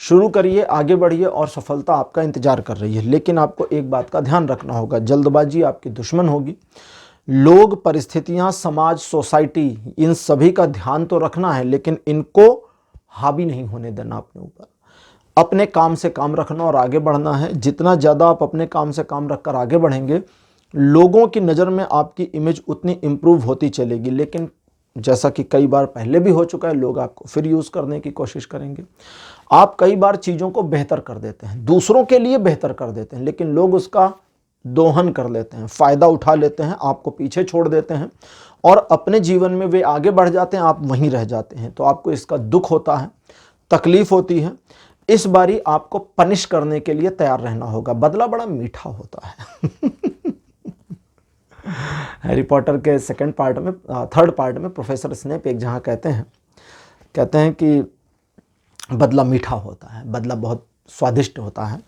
शुरू करिए, आगे बढ़िए और सफलता आपका इंतजार कर रही है। लेकिन आपको एक बात का ध्यान रखना होगा, जल्दबाजी आपकी दुश्मन होगी। लोग, परिस्थितियां, समाज, सोसाइटी, इन सभी का ध्यान तो रखना है, लेकिन इनको हावी नहीं होने देना अपने ऊपर। अपने काम से काम रखना और आगे बढ़ना है। जितना ज़्यादा आप अपने काम से काम रखकर आगे बढ़ेंगे, लोगों की नज़र में आपकी इमेज उतनी इम्प्रूव होती चलेगी। लेकिन जैसा कि कई बार पहले भी हो चुका है, लोग आपको फिर यूज़ करने की कोशिश करेंगे। आप कई बार चीज़ों को बेहतर कर देते हैं, दूसरों के लिए बेहतर कर देते हैं, लेकिन लोग उसका दोहन कर लेते हैं, फ़ायदा उठा लेते हैं, आपको पीछे छोड़ देते हैं और अपने जीवन में वे आगे बढ़ जाते हैं, आप वहीं रह जाते हैं। तो आपको इसका दुख होता है, तकलीफ होती है। इस बारी आपको पनिश करने के लिए तैयार रहना होगा। बदला बड़ा मीठा होता है। हैरी पॉटर के थर्ड पार्ट में प्रोफेसर स्नेप एक जहाँ कहते हैं कि बदला मीठा होता है, बदला बहुत स्वादिष्ट होता है,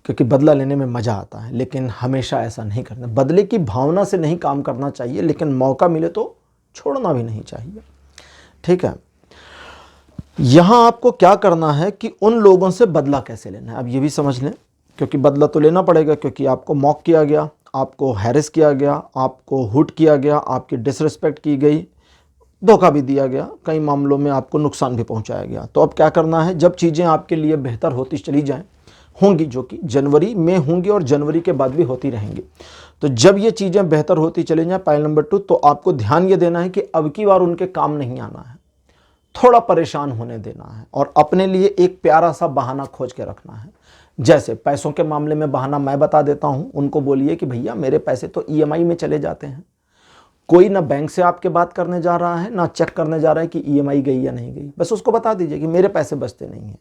क्योंकि बदला लेने में मज़ा आता है। लेकिन हमेशा ऐसा नहीं करना, बदले की भावना से नहीं काम करना चाहिए, लेकिन मौका मिले तो छोड़ना भी नहीं चाहिए। ठीक है, यहाँ आपको क्या करना है कि उन लोगों से बदला कैसे लेना है, अब ये भी समझ लें, क्योंकि बदला तो लेना पड़ेगा, क्योंकि आपको मॉक किया गया, आपको हैरेस किया गया, आपको हुट किया गया, आपकी डिसरिस्पेक्ट की गई, धोखा भी दिया गया, कई मामलों में आपको नुकसान भी पहुंचाया गया। तो अब क्या करना है, जब चीज़ें आपके लिए बेहतर होती चली जाएं, होंगी, जो कि जनवरी में होंगी और जनवरी के बाद भी होती रहेंगी, तो जब ये चीज़ें बेहतर होती चली जाएं, पाइल नंबर 2, तो आपको ध्यान ये देना है कि अब की बार उनके काम नहीं आना है, थोड़ा परेशान होने देना है और अपने लिए एक प्यारा सा बहाना खोज के रखना है। जैसे पैसों के मामले में बहाना मैं बता देता हूं, उनको बोलिए कि भैया मेरे पैसे तो ईएमआई में चले जाते हैं। कोई ना बैंक से आपके बात करने जा रहा है, ना चेक करने जा रहा है कि ईएमआई गई या नहीं गई। बस उसको बता दीजिए कि मेरे पैसे बचते नहीं हैं,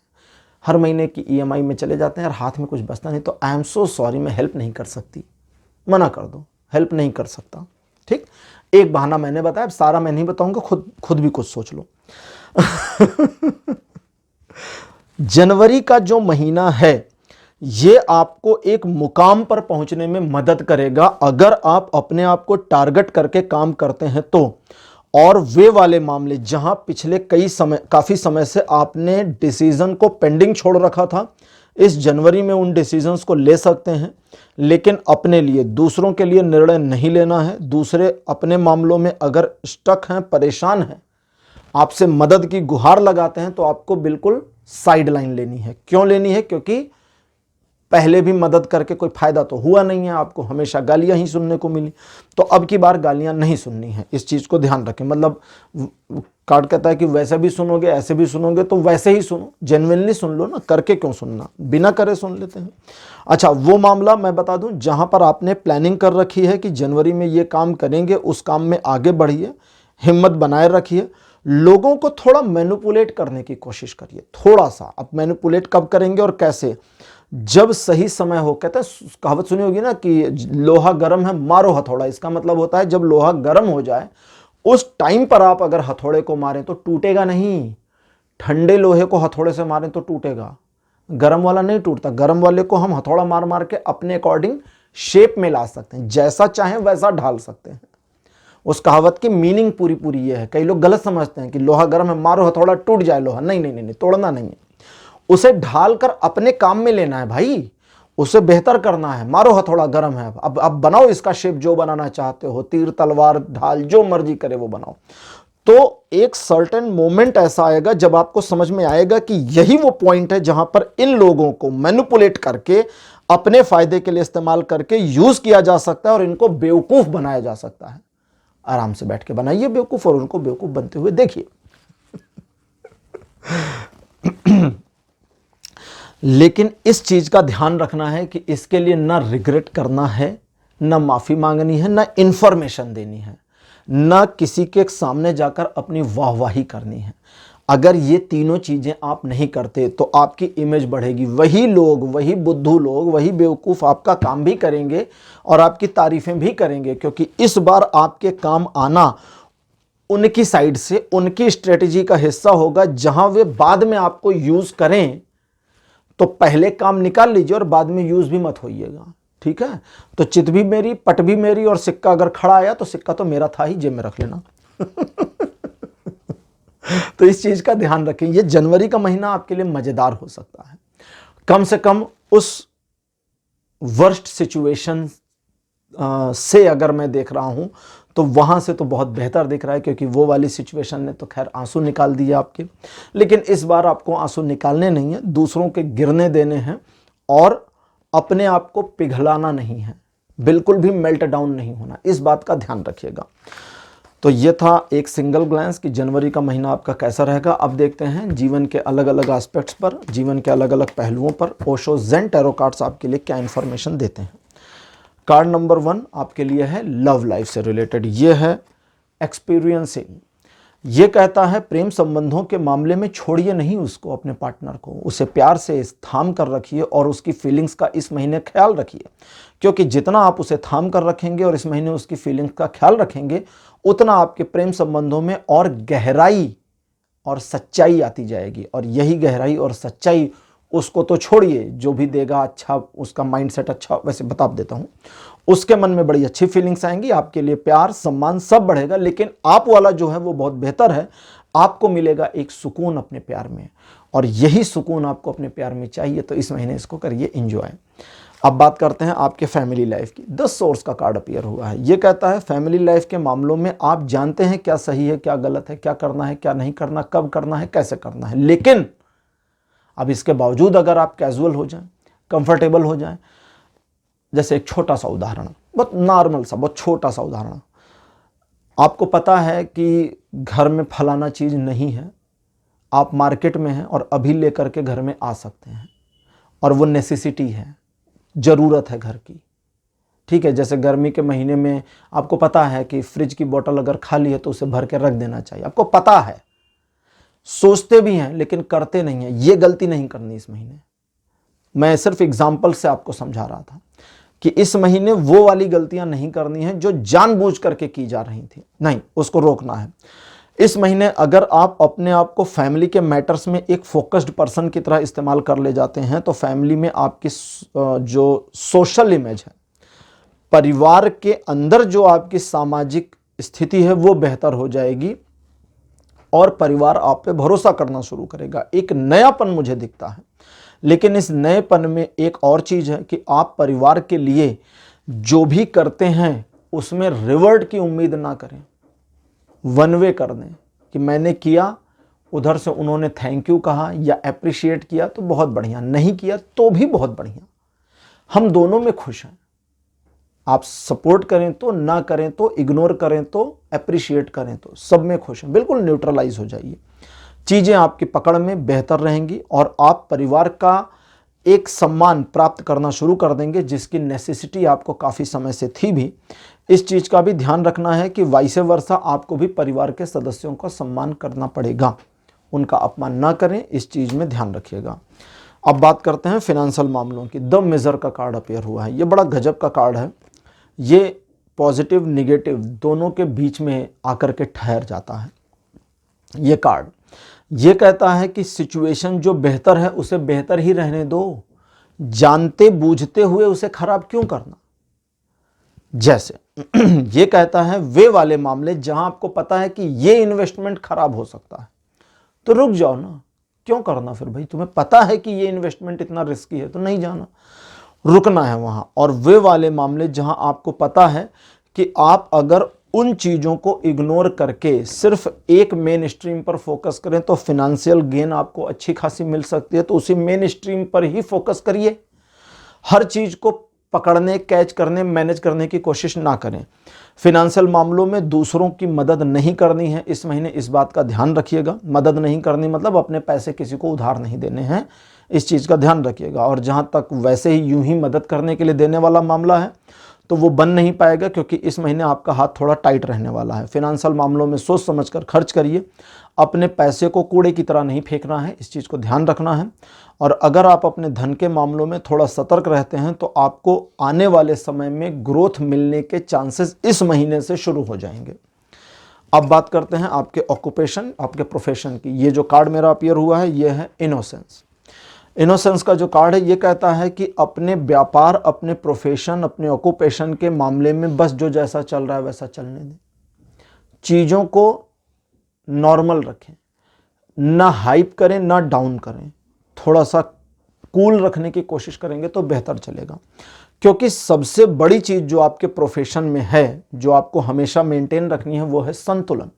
हर महीने की ईएमआई में चले जाते हैं और हाथ में कुछ बचता नहीं, तो आई एम सो सॉरी, मैं हेल्प नहीं कर सकती। मना कर दो, हेल्प नहीं कर सकता। ठीक, एक बहाना मैंने बताया, अब सारा मैं नहीं बताऊंगा, खुद भी कुछ सोच लो। जनवरी का जो महीना है, ये आपको एक मुकाम पर पहुंचने में मदद करेगा अगर आप अपने आप को टारगेट करके काम करते हैं तो। और वे वाले मामले जहां पिछले काफी समय से आपने डिसीजन को पेंडिंग छोड़ रखा था, इस जनवरी में उन डिसीजंस को ले सकते हैं। लेकिन अपने लिए, दूसरों के लिए निर्णय नहीं लेना है। दूसरे अपने मामलों में अगर स्टक हैं, परेशान हैं, आपसे मदद की गुहार लगाते हैं, तो आपको बिल्कुल साइड लाइन लेनी है। क्यों लेनी है? क्योंकि पहले भी मदद करके कोई फायदा तो हुआ नहीं है, आपको हमेशा गालियां ही सुनने को मिली, तो अब की बार गालियां नहीं सुननी है, इस चीज को ध्यान रखें। मतलब कार्ड कहता है कि वैसे भी सुनोगे ऐसे भी सुनोगे तो वैसे ही सुनो, जेन्युइनली सुन लो ना, करके क्यों सुनना, बिना करे सुन लेते हैं। अच्छा, वो मामला मैं बता दूं जहां पर आपने प्लानिंग कर रखी है कि जनवरी में ये काम करेंगे, उस काम में आगे बढ़िए, हिम्मत बनाए रखिए। लोगों को थोड़ा मैनिपुलेट करने की कोशिश करिए, थोड़ा सा। अब मैनिपुलेट कब करेंगे और कैसे? जब सही समय हो। कहते हैं, कहावत सुनी होगी ना कि लोहा गर्म है मारो हथौड़ा। इसका मतलब होता है जब लोहा गर्म हो जाए उस टाइम पर आप अगर हथौड़े को मारें तो टूटेगा नहीं। ठंडे लोहे को हथौड़े से मारें तो टूटेगा, गर्म वाला नहीं टूटता। गर्म वाले को हम हथौड़ा मार मार के अपने अकॉर्डिंग शेप में ला सकते हैं, जैसा चाहें वैसा ढाल सकते हैं। उस कहावत की मीनिंग पूरी पूरी ये है। कई लोग गलत समझते हैं कि लोहा गर्म है मारो हथौड़ा टूट जाए लोहा। नहीं नहीं नहीं, तोड़ना नहीं है, उसे ढाल कर अपने काम में लेना है भाई, उसे बेहतर करना है। मारो हथौड़ा गर्म है, अब बनाओ इसका शेप जो बनाना चाहते हो, तीर तलवार ढाल जो मर्जी करे वो बनाओ। तो एक सर्टेन मोमेंट ऐसा आएगा जब आपको समझ में आएगा कि यही वो पॉइंट है जहां पर इन लोगों को मैनिपुलेट करके अपने फायदे के लिए इस्तेमाल करके यूज किया जा सकता है और इनको बेवकूफ बनाया जा सकता है। आराम से बैठ के बनाइए बेवकूफ और उनको बेवकूफ बनते हुए देखिए। लेकिन इस चीज का ध्यान रखना है कि इसके लिए ना रिग्रेट करना है, ना माफी मांगनी है, ना इंफॉर्मेशन देनी है, ना किसी के सामने जाकर अपनी वाहवाही करनी है। अगर ये तीनों चीजें आप नहीं करते तो आपकी इमेज बढ़ेगी। वही लोग, वही बुद्धू लोग, वही बेवकूफ आपका काम भी करेंगे और आपकी तारीफें भी करेंगे, क्योंकि इस बार आपके काम आना उनकी साइड से, उनकी स्ट्रेटेजी का हिस्सा होगा। जहां वे बाद में आपको यूज करें तो पहले काम निकाल लीजिए और बाद में यूज भी मत होइएगा, ठीक है? तो चित भी मेरी, पट भी मेरी, और सिक्का अगर खड़ा आया तो सिक्का तो मेरा था ही, जेब में रख लेना। तो इस चीज का ध्यान रखें। ये जनवरी का महीना आपके लिए मजेदार हो सकता है। कम से कम उस वर्स्ट सिचुएशन से अगर मैं देख रहा हूं तो वहां से तो बहुत बेहतर दिख रहा है, क्योंकि वो वाली सिचुएशन ने तो खैर आंसू निकाल दिए आपके। लेकिन इस बार आपको आंसू निकालने नहीं है, दूसरों के गिरने देने हैं और अपने आप को पिघलाना नहीं है, बिल्कुल भी मेल्ट डाउन नहीं होना। इस बात का ध्यान रखिएगा। तो ये था एक सिंगल ग्लांस कि जनवरी का महीना आपका कैसा रहेगा। अब देखते हैं जीवन के अलग अलग एस्पेक्ट्स पर, जीवन के अलग अलग पहलुओं पर ओशो ज़ेन टैरो कार्ड्स आपके लिए क्या इंफॉर्मेशन देते हैं। कार्ड नंबर 1 आपके लिए है लव लाइफ से रिलेटेड। ये है एक्सपीरियंसिंग। ये कहता है प्रेम संबंधों के मामले में छोड़िए नहीं उसको, अपने पार्टनर को, उसे प्यार से थाम कर रखिए और उसकी फीलिंग्स का इस महीने ख्याल रखिए। क्योंकि जितना आप उसे थाम कर रखेंगे और इस महीने उसकी फीलिंग्स का ख्याल रखेंगे, उतना आपके प्रेम संबंधों में और गहराई और सच्चाई आती जाएगी। और यही गहराई और सच्चाई, उसको तो छोड़िए, जो भी देगा अच्छा, उसका माइंडसेट अच्छा, वैसे बता देता हूं, उसके मन में बड़ी अच्छी फीलिंग्स आएंगी, आपके लिए प्यार सम्मान सब बढ़ेगा। लेकिन आप वाला जो है वो बहुत बेहतर है। आपको मिलेगा एक सुकून अपने प्यार में, और यही सुकून आपको अपने प्यार में चाहिए, तो इस महीने इसको करिए एंजॉय। अब बात करते हैं आपके फैमिली लाइफ की। 10 सोर्स का कार्ड अपीयर हुआ है। ये कहता है फैमिली लाइफ के मामलों में आप जानते हैं क्या सही है क्या गलत है, क्या करना है क्या नहीं करना, कब करना है कैसे करना है। लेकिन अब इसके बावजूद अगर आप कैजुअल हो जाएं, कंफर्टेबल हो जाएं, जैसे एक छोटा सा उदाहरण, बहुत नॉर्मल सा, बहुत छोटा सा उदाहरण, आपको पता है कि घर में फलाना चीज़ नहीं है, आप मार्केट में हैं और अभी लेकर के घर में आ सकते हैं, और वो नेसेसिटी है, ज़रूरत है घर की, ठीक है? जैसे गर्मी के महीने में आपको पता है कि फ्रिज की बोतल अगर खाली है तो उसे भर के रख देना चाहिए, आपको पता है, सोचते भी हैं लेकिन करते नहीं हैं। ये गलती नहीं करनी इस महीने। मैं सिर्फ एग्जाम्पल से आपको समझा रहा था कि इस महीने वो वाली गलतियां नहीं करनी है जो जानबूझ करके की जा रही थी, नहीं, उसको रोकना है। इस महीने अगर आप अपने आप को फैमिली के मैटर्स में एक फोकस्ड पर्सन की तरह इस्तेमाल कर ले जाते हैं तो फैमिली में आपकी जो सोशल इमेज है, परिवार के अंदर जो आपकी सामाजिक स्थिति है वो बेहतर हो जाएगी और परिवार आप पे भरोसा करना शुरू करेगा। एक नयापन मुझे दिखता है। लेकिन इस नएपन में एक और चीज़ है कि आप परिवार के लिए जो भी करते हैं उसमें रिवर्ट की उम्मीद ना करें, वन वे कर दें कि मैंने किया, उधर से उन्होंने थैंक यू कहा या अप्रिशिएट किया तो बहुत बढ़िया, नहीं किया तो भी बहुत बढ़िया। हम दोनों में खुश हैं। आप सपोर्ट करें तो, ना करें तो, इग्नोर करें तो, अप्रिशिएट करें तो, सब में खुश हैं। बिल्कुल न्यूट्रलाइज हो जाइए। चीज़ें आपकी पकड़ में बेहतर रहेंगी और आप परिवार का एक सम्मान प्राप्त करना शुरू कर देंगे, जिसकी नेसेसिटी आपको काफ़ी समय से थी भी। इस चीज़ का भी ध्यान रखना है कि वाइसे वर्सा आपको भी परिवार के सदस्यों का सम्मान करना पड़ेगा, उनका अपमान ना करें, इस चीज़ में ध्यान रखिएगा। अब बात करते हैं फिनेंशियल मामलों की। द मेजर का कार्ड अपीयर हुआ है। ये बड़ा गजब का कार्ड है। ये पॉजिटिव निगेटिव दोनों के बीच में आकर के ठहर जाता है। ये कार्ड ये कहता है कि सिचुएशन जो बेहतर है उसे बेहतर ही रहने दो, जानते बूझते हुए उसे खराब क्यों करना। जैसे ये कहता है वे वाले मामले जहां आपको पता है कि ये इन्वेस्टमेंट खराब हो सकता है तो रुक जाओ ना, क्यों करना फिर भाई। तुम्हें पता है कि ये इन्वेस्टमेंट इतना रिस्की है तो नहीं जाना, रुकना है वहां। और वे वाले मामले जहां आपको पता है कि आप अगर उन चीज़ों को इग्नोर करके सिर्फ एक मेन स्ट्रीम पर फोकस करें तो फिनेंशियल गेन आपको अच्छी खासी मिल सकती है, तो उसी मेन स्ट्रीम पर ही फोकस करिए। हर चीज़ को पकड़ने, कैच करने, मैनेज करने की कोशिश ना करें। फिनेंशियल मामलों में दूसरों की मदद नहीं करनी है इस महीने, इस बात का ध्यान रखिएगा। मदद नहीं करनी मतलब अपने पैसे किसी को उधार नहीं देने हैं, इस चीज़ का ध्यान रखिएगा। और जहाँ तक वैसे ही यूं ही मदद करने के लिए देने वाला मामला है तो वो बन नहीं पाएगा, क्योंकि इस महीने आपका हाथ थोड़ा टाइट रहने वाला है। फिनेंशियल मामलों में सोच समझकर खर्च करिए, अपने पैसे को कूड़े की तरह नहीं फेंकना है, इस चीज़ को ध्यान रखना है। और अगर आप अपने धन के मामलों में थोड़ा सतर्क रहते हैं तो आपको आने वाले समय में ग्रोथ मिलने के चांसेस इस महीने से शुरू हो जाएंगे। अब बात करते हैं आपके ऑक्यूपेशन, आपके प्रोफेशन की। ये जो कार्ड मेरा अपीयर हुआ है ये है इनोसेंस। इनोसेंस का जो कार्ड है ये कहता है कि अपने व्यापार, अपने प्रोफेशन, अपने ऑक्यूपेशन के मामले में बस जो जैसा चल रहा है वैसा चलने दें। चीज़ों को नॉर्मल रखें, ना हाइप करें ना डाउन करें, थोड़ा सा कूल रखने की कोशिश करेंगे तो बेहतर चलेगा। क्योंकि सबसे बड़ी चीज़ जो आपके प्रोफेशन में है, जो आपको हमेशा मेंटेन रखनी है, वो है संतुलन।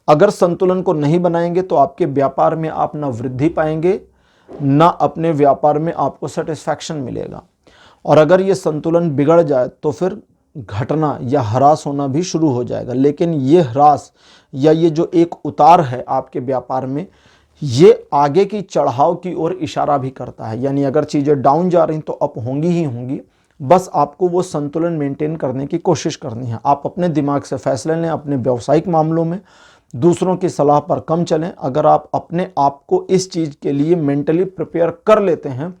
अगर संतुलन को नहीं बनाएंगे तो आपके व्यापार में आप ना वृद्धि पाएंगे, ना अपने व्यापार में आपको सेटिस्फैक्शन मिलेगा। और अगर ये संतुलन बिगड़ जाए तो फिर घटना या ह्रास होना भी शुरू हो जाएगा। लेकिन ये ह्रास या ये जो एक उतार है आपके व्यापार में, ये आगे की चढ़ाव की ओर इशारा भी करता है। यानी अगर चीज़ें डाउन जा रही तो अप होंगी ही होंगी, बस आपको वो संतुलन मेंटेन करने की कोशिश करनी है। आप अपने दिमाग से फैसले लें अपने व्यावसायिक मामलों में, दूसरों की सलाह पर कम चलें। अगर आप अपने आप को इस चीज़ के लिए मेंटली प्रिपेयर कर लेते हैं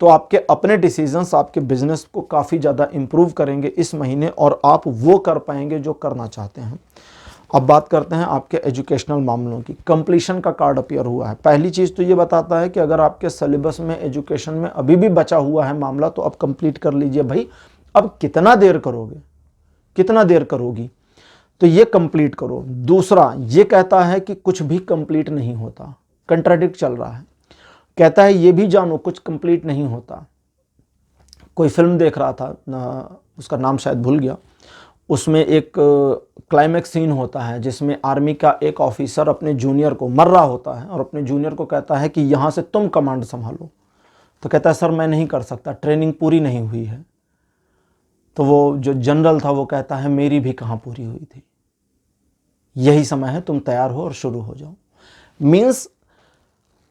तो आपके अपने डिसीजंस आपके बिजनेस को काफ़ी ज़्यादा इम्प्रूव करेंगे इस महीने, और आप वो कर पाएंगे जो करना चाहते हैं। अब बात करते हैं आपके एजुकेशनल मामलों की। कंप्लीशन का कार्ड अपीयर हुआ है। पहली चीज़ तो ये बताता है कि अगर आपके सिलेबस में, एजुकेशन में अभी भी बचा हुआ है मामला तो अब कंप्लीट कर लीजिए भाई। अब कितना देर करोगे, कितना देर करोगी, तो ये कंप्लीट करो। दूसरा ये कहता है कि कुछ भी कंप्लीट नहीं होता, कंट्राडिक्ट चल रहा है। कहता है ये भी जानो कुछ कंप्लीट नहीं होता। कोई फिल्म देख रहा था उसका नाम शायद भूल गया, उसमें एक क्लाइमेक्स सीन होता है जिसमें आर्मी का एक ऑफिसर अपने जूनियर को, मर रहा होता है और अपने जूनियर को कहता है कि यहाँ से तुम कमांड संभालो। तो कहता है सर मैं नहीं कर सकता, ट्रेनिंग पूरी नहीं हुई है। तो वो जो जनरल था वो कहता है मेरी भी कहाँ पूरी हुई थी, यही समय है, तुम तैयार हो और शुरू हो जाओ। मीन्स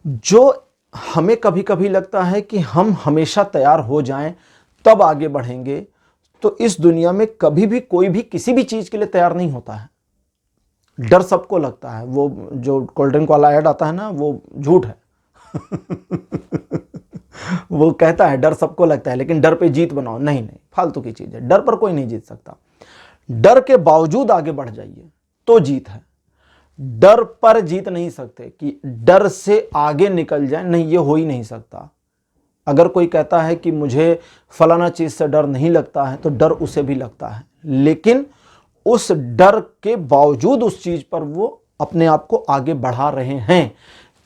जो हमें कभी कभी लगता है कि हम हमेशा तैयार हो जाएं तब आगे बढ़ेंगे, तो इस दुनिया में कभी भी कोई भी किसी भी चीज़ के लिए तैयार नहीं होता है। डर सबको लगता है, वो जो कोल्ड ड्रिंक वाला ऐड आता है ना, वो झूठ है। वो कहता है डर सबको लगता है लेकिन डर पे जीत बनाओ, नहीं नहीं, फालतू की चीज़ है। डर पर कोई नहीं जीत सकता। डर के बावजूद आगे बढ़ जाइए तो जीत है। डर पर जीत नहीं सकते कि डर से आगे निकल जाए, नहीं, ये हो ही नहीं सकता। अगर कोई कहता है कि मुझे फलाना चीज़ से डर नहीं लगता है तो डर उसे भी लगता है, लेकिन उस डर के बावजूद उस चीज़ पर वो अपने आप को आगे बढ़ा रहे हैं,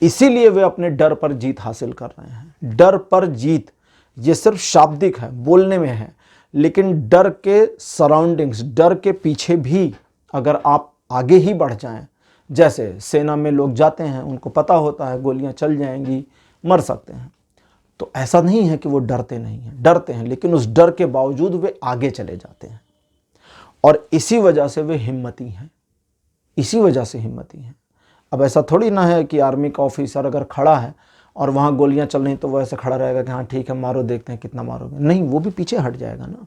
इसीलिए वे अपने डर पर जीत हासिल कर रहे हैं। डर पर जीत ये सिर्फ शाब्दिक है, बोलने में है, लेकिन डर के सराउंडिंग्स, डर के पीछे भी अगर आप आगे ही बढ़ जाएं, जैसे सेना में लोग जाते हैं, उनको पता होता है गोलियां चल जाएंगी, मर सकते हैं, तो ऐसा नहीं है कि वो डरते नहीं हैं, डरते हैं, लेकिन उस डर के बावजूद वे आगे चले जाते हैं और इसी वजह से वे हिम्मती हैं, इसी वजह से हिम्मती हैं। अब ऐसा थोड़ी ना है कि आर्मी का ऑफिसर अगर खड़ा है और वहाँ गोलियां चल रही तो वो ऐसे खड़ा रहेगा कि हाँ ठीक है मारो, देखते हैं कितना मारोगे। नहीं, वो भी पीछे हट जाएगा ना।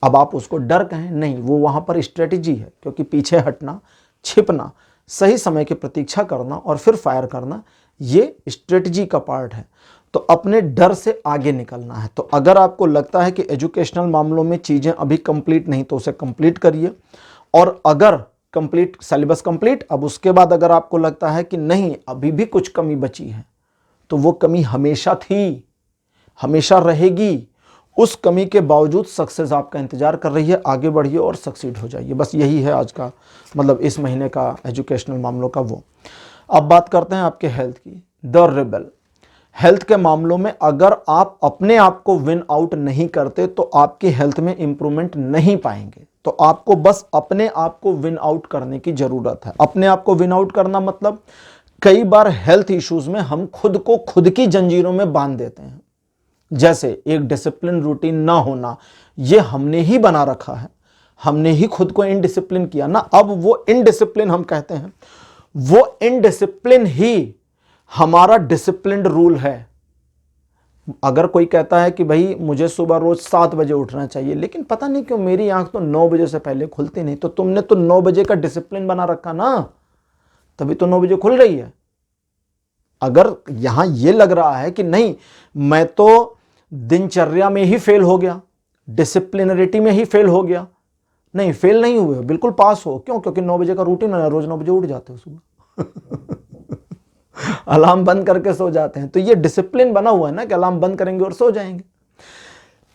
अब आप उसको डर कहें, नहीं, वो वहाँ पर स्ट्रेटेजी है, क्योंकि पीछे हटना, छिपना, सही समय की प्रतीक्षा करना और फिर फायर करना, ये स्ट्रेटजी का पार्ट है। तो अपने डर से आगे निकलना है। तो अगर आपको लगता है कि एजुकेशनल मामलों में चीज़ें अभी कंप्लीट नहीं तो उसे कंप्लीट करिए, और अगर कंप्लीट, सिलेबस कंप्लीट, अब उसके बाद अगर आपको लगता है कि नहीं अभी भी कुछ कमी बची है, तो वो कमी हमेशा थी, हमेशा रहेगी। उस कमी के बावजूद सक्सेस आपका इंतजार कर रही है, आगे बढ़िए और सक्सीड हो जाइए। बस यही है आज का मतलब इस महीने का एजुकेशनल मामलों का वो। अब बात करते हैं आपके हेल्थ की। द रिबेल, हेल्थ के मामलों में अगर आप अपने आप को विन आउट नहीं करते तो आपकी हेल्थ में इंप्रूवमेंट नहीं पाएंगे। तो आपको बस अपने आप को विन आउट करने की जरूरत है। अपने आप को विन आउट करना मतलब कई बार हेल्थ इश्यूज में हम खुद को खुद की जंजीरों में बांध देते हैं। जैसे एक डिसिप्लिन रूटीन ना होना, ये हमने ही बना रखा है, हमने ही खुद को इनडिसिप्लिन किया ना। अब वो इनडिसिप्लिन हम कहते हैं, वो इनडिसिप्लिन ही हमारा डिसिप्लिन्ड रूल है। अगर कोई कहता है कि भाई मुझे सुबह रोज 7 बजे उठना चाहिए, लेकिन पता नहीं क्यों मेरी आंख तो 9 बजे से पहले खुलती नहीं, तो तुमने तो 9 बजे का डिसिप्लिन बना रखा ना, तभी तो 9 बजे खुल रही है। अगर यहां यह लग रहा है कि नहीं मैं तो दिनचर्या में ही फेल हो गया, डिसिप्लिनरिटी में ही फेल हो गया, नहीं, फेल नहीं हुए, बिल्कुल पास हो। क्यों? क्योंकि 9 बजे का रूटीन है, रोज 9 बजे उठ जाते हो सुबह अलार्म बंद करके सो जाते हैं। तो ये डिसिप्लिन बना हुआ है ना कि अलार्म बंद करेंगे और सो जाएंगे।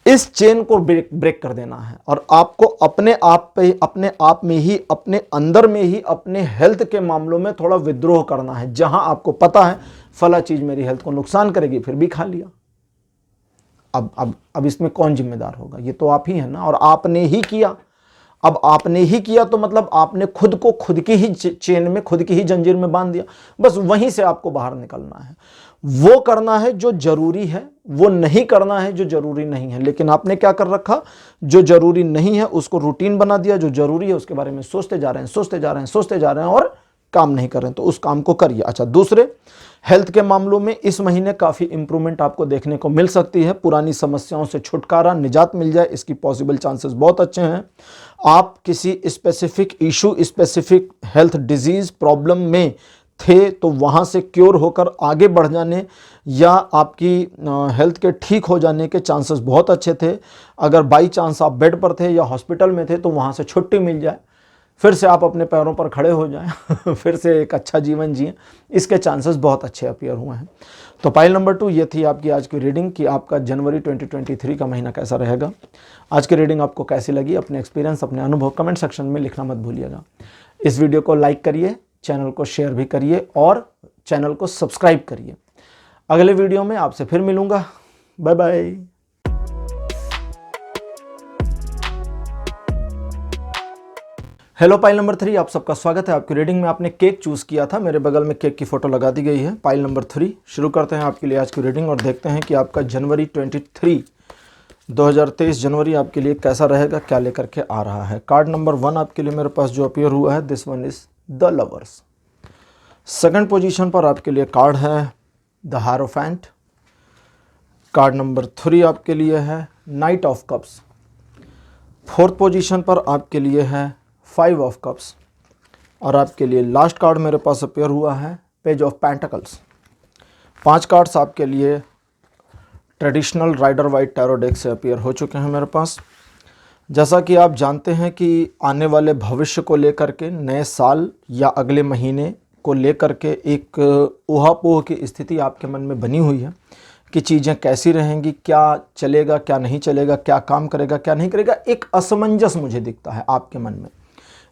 इस चेन को ब्रेक कर देना है और आपको अपने आप में ही, अपने अंदर में ही अपने हेल्थ के मामलों में थोड़ा विद्रोह करना है। जहां आपको पता है फला चीज मेरी हेल्थ को नुकसान करेगी, फिर भी खा लिया। अब इसमें कौन जिम्मेदार होगा? ये तो आप ही है ना, और आपने ही किया। अब आपने ही किया तो मतलब आपने खुद को खुद की ही चेन में, खुद की ही जंजीर में बांध दिया। बस वहीं से आपको बाहर निकलना है। वो करना है जो जरूरी है, वो नहीं करना है जो जरूरी नहीं है। लेकिन आपने क्या कर रखा? जो जरूरी नहीं है उसको रूटीन बना दिया, जो जरूरी है उसके बारे में सोचते जा रहे हैं और काम नहीं कर रहे हैं। तो उस काम को करिए। अच्छा, दूसरे हेल्थ के मामलों में इस महीने काफ़ी इंप्रूवमेंट आपको देखने को मिल सकती है। पुरानी समस्याओं से छुटकारा, निजात मिल जाए, इसकी पॉसिबल चांसेस बहुत अच्छे हैं। आप किसी specific issue, specific health disease problem में थे तो वहाँ से क्योर होकर आगे बढ़ जाने या आपकी हेल्थ के ठीक हो जाने के चांसेस बहुत अच्छे थे। अगर बाई चांस आप बेड पर थे या हॉस्पिटल में थे तो वहाँ से छुट्टी मिल जाए, फिर से आप अपने पैरों पर खड़े हो जाएं फिर से एक अच्छा जीवन जिएं, इसके चांसेस बहुत अच्छे अपीयर हुए हैं। तो पाइल नंबर 2 ये थी आपकी आज की रीडिंग कि आपका जनवरी 2023 का महीना कैसा रहेगा। आज की रीडिंग आपको कैसी लगी? अपने एक्सपीरियंस, अपने अनुभव कमेंट सेक्शन में लिखना मत भूलिएगा। इस वीडियो को लाइक करिए, चैनल को शेयर भी करिए और चैनल को सब्सक्राइब करिए। अगले वीडियो में आपसे फिर मिलूंगा। Bye bye. Hello pile number 3, आप सबका स्वागत है। आपकी रीडिंग में आपने केक चूज़ किया था, मेरे बगल में केक की फोटो लगा दी गई है। पाइल नंबर 3 शुरू करते हैं आपके लिए आज की रीडिंग और देखते हैं कि आपका जनवरी 2023 जनवरी आपके लिए कैसा रहेगा, क्या लेकर के आ रहा है। कार्ड नंबर 1 आपके लिए मेरे पास जो अपीयर हुआ है, this one is the lovers. Second position पर आपके लिए कार्ड है द हायरोफेंट। कार्ड नंबर 3 आपके लिए है night of cups. Fourth position पर आपके लिए है 5 ऑफ कप्स और आपके लिए लास्ट कार्ड मेरे पास अपीयर हुआ है पेज ऑफ पेंटिकल्स। 5 कार्ड्स आपके लिए traditional Rider Waite tarot deck से अपीयर हो चुके हैं मेरे पास। जैसा कि आप जानते हैं कि आने वाले भविष्य को लेकर के, नए साल या अगले महीने को लेकर के एक ऊहापोह की स्थिति आपके मन में बनी हुई है कि चीज़ें कैसी रहेंगी, क्या चलेगा, क्या नहीं चलेगा, क्या काम करेगा, क्या नहीं करेगा। एक असमंजस मुझे दिखता है आपके मन में।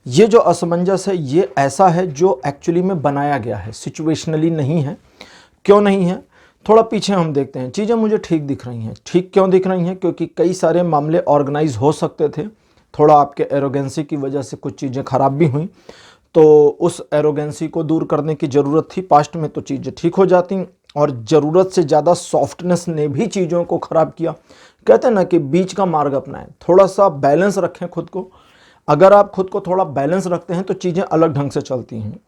ये जो असमंजस है ये ऐसा है जो एक्चुअली में बनाया गया है, सिचुएशनली नहीं है। क्यों नहीं है? थोड़ा पीछे हम देखते हैं। चीज़ें मुझे ठीक दिख रही हैं। ठीक क्यों दिख रही हैं? क्योंकि कई सारे मामले ऑर्गेनाइज हो सकते थे। थोड़ा आपके एरोगेंसी की वजह से कुछ चीज़ें खराब भी हुई, तो उस एरोगेंसी को दूर करने की ज़रूरत थी। पास्ट में तो चीज़ें ठीक हो जाती, और ज़रूरत से ज़्यादा सॉफ्टनेस ने भी चीज़ों को ख़राब किया। कहते हैं ना कि बीच का मार्ग अपनाएं, थोड़ा सा बैलेंस रखें खुद को। अगर आप खुद को थोड़ा बैलेंस रखते हैं तो चीज़ें अलग ढंग से चलती हैं।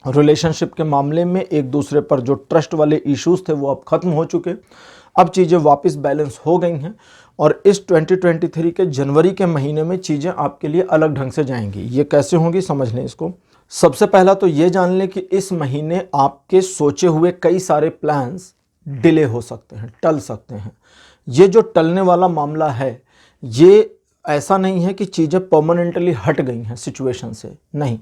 रिलेशनशिप के मामले में एक दूसरे पर जो ट्रस्ट वाले इश्यूज थे वो अब ख़त्म हो चुके, अब चीज़ें वापस बैलेंस हो गई हैं और इस 2023 के जनवरी के महीने में चीज़ें आपके लिए अलग ढंग से जाएंगी। ये कैसे होंगी समझ लें इसको। सबसे पहला तो ये जान लें कि इस महीने आपके सोचे हुए कई सारे प्लान्स डिले हो सकते हैं, टल सकते हैं। ये जो टलने वाला मामला है, ये ऐसा नहीं है कि चीज़ें परमानेंटली हट गई हैं सिचुएशन से, नहीं,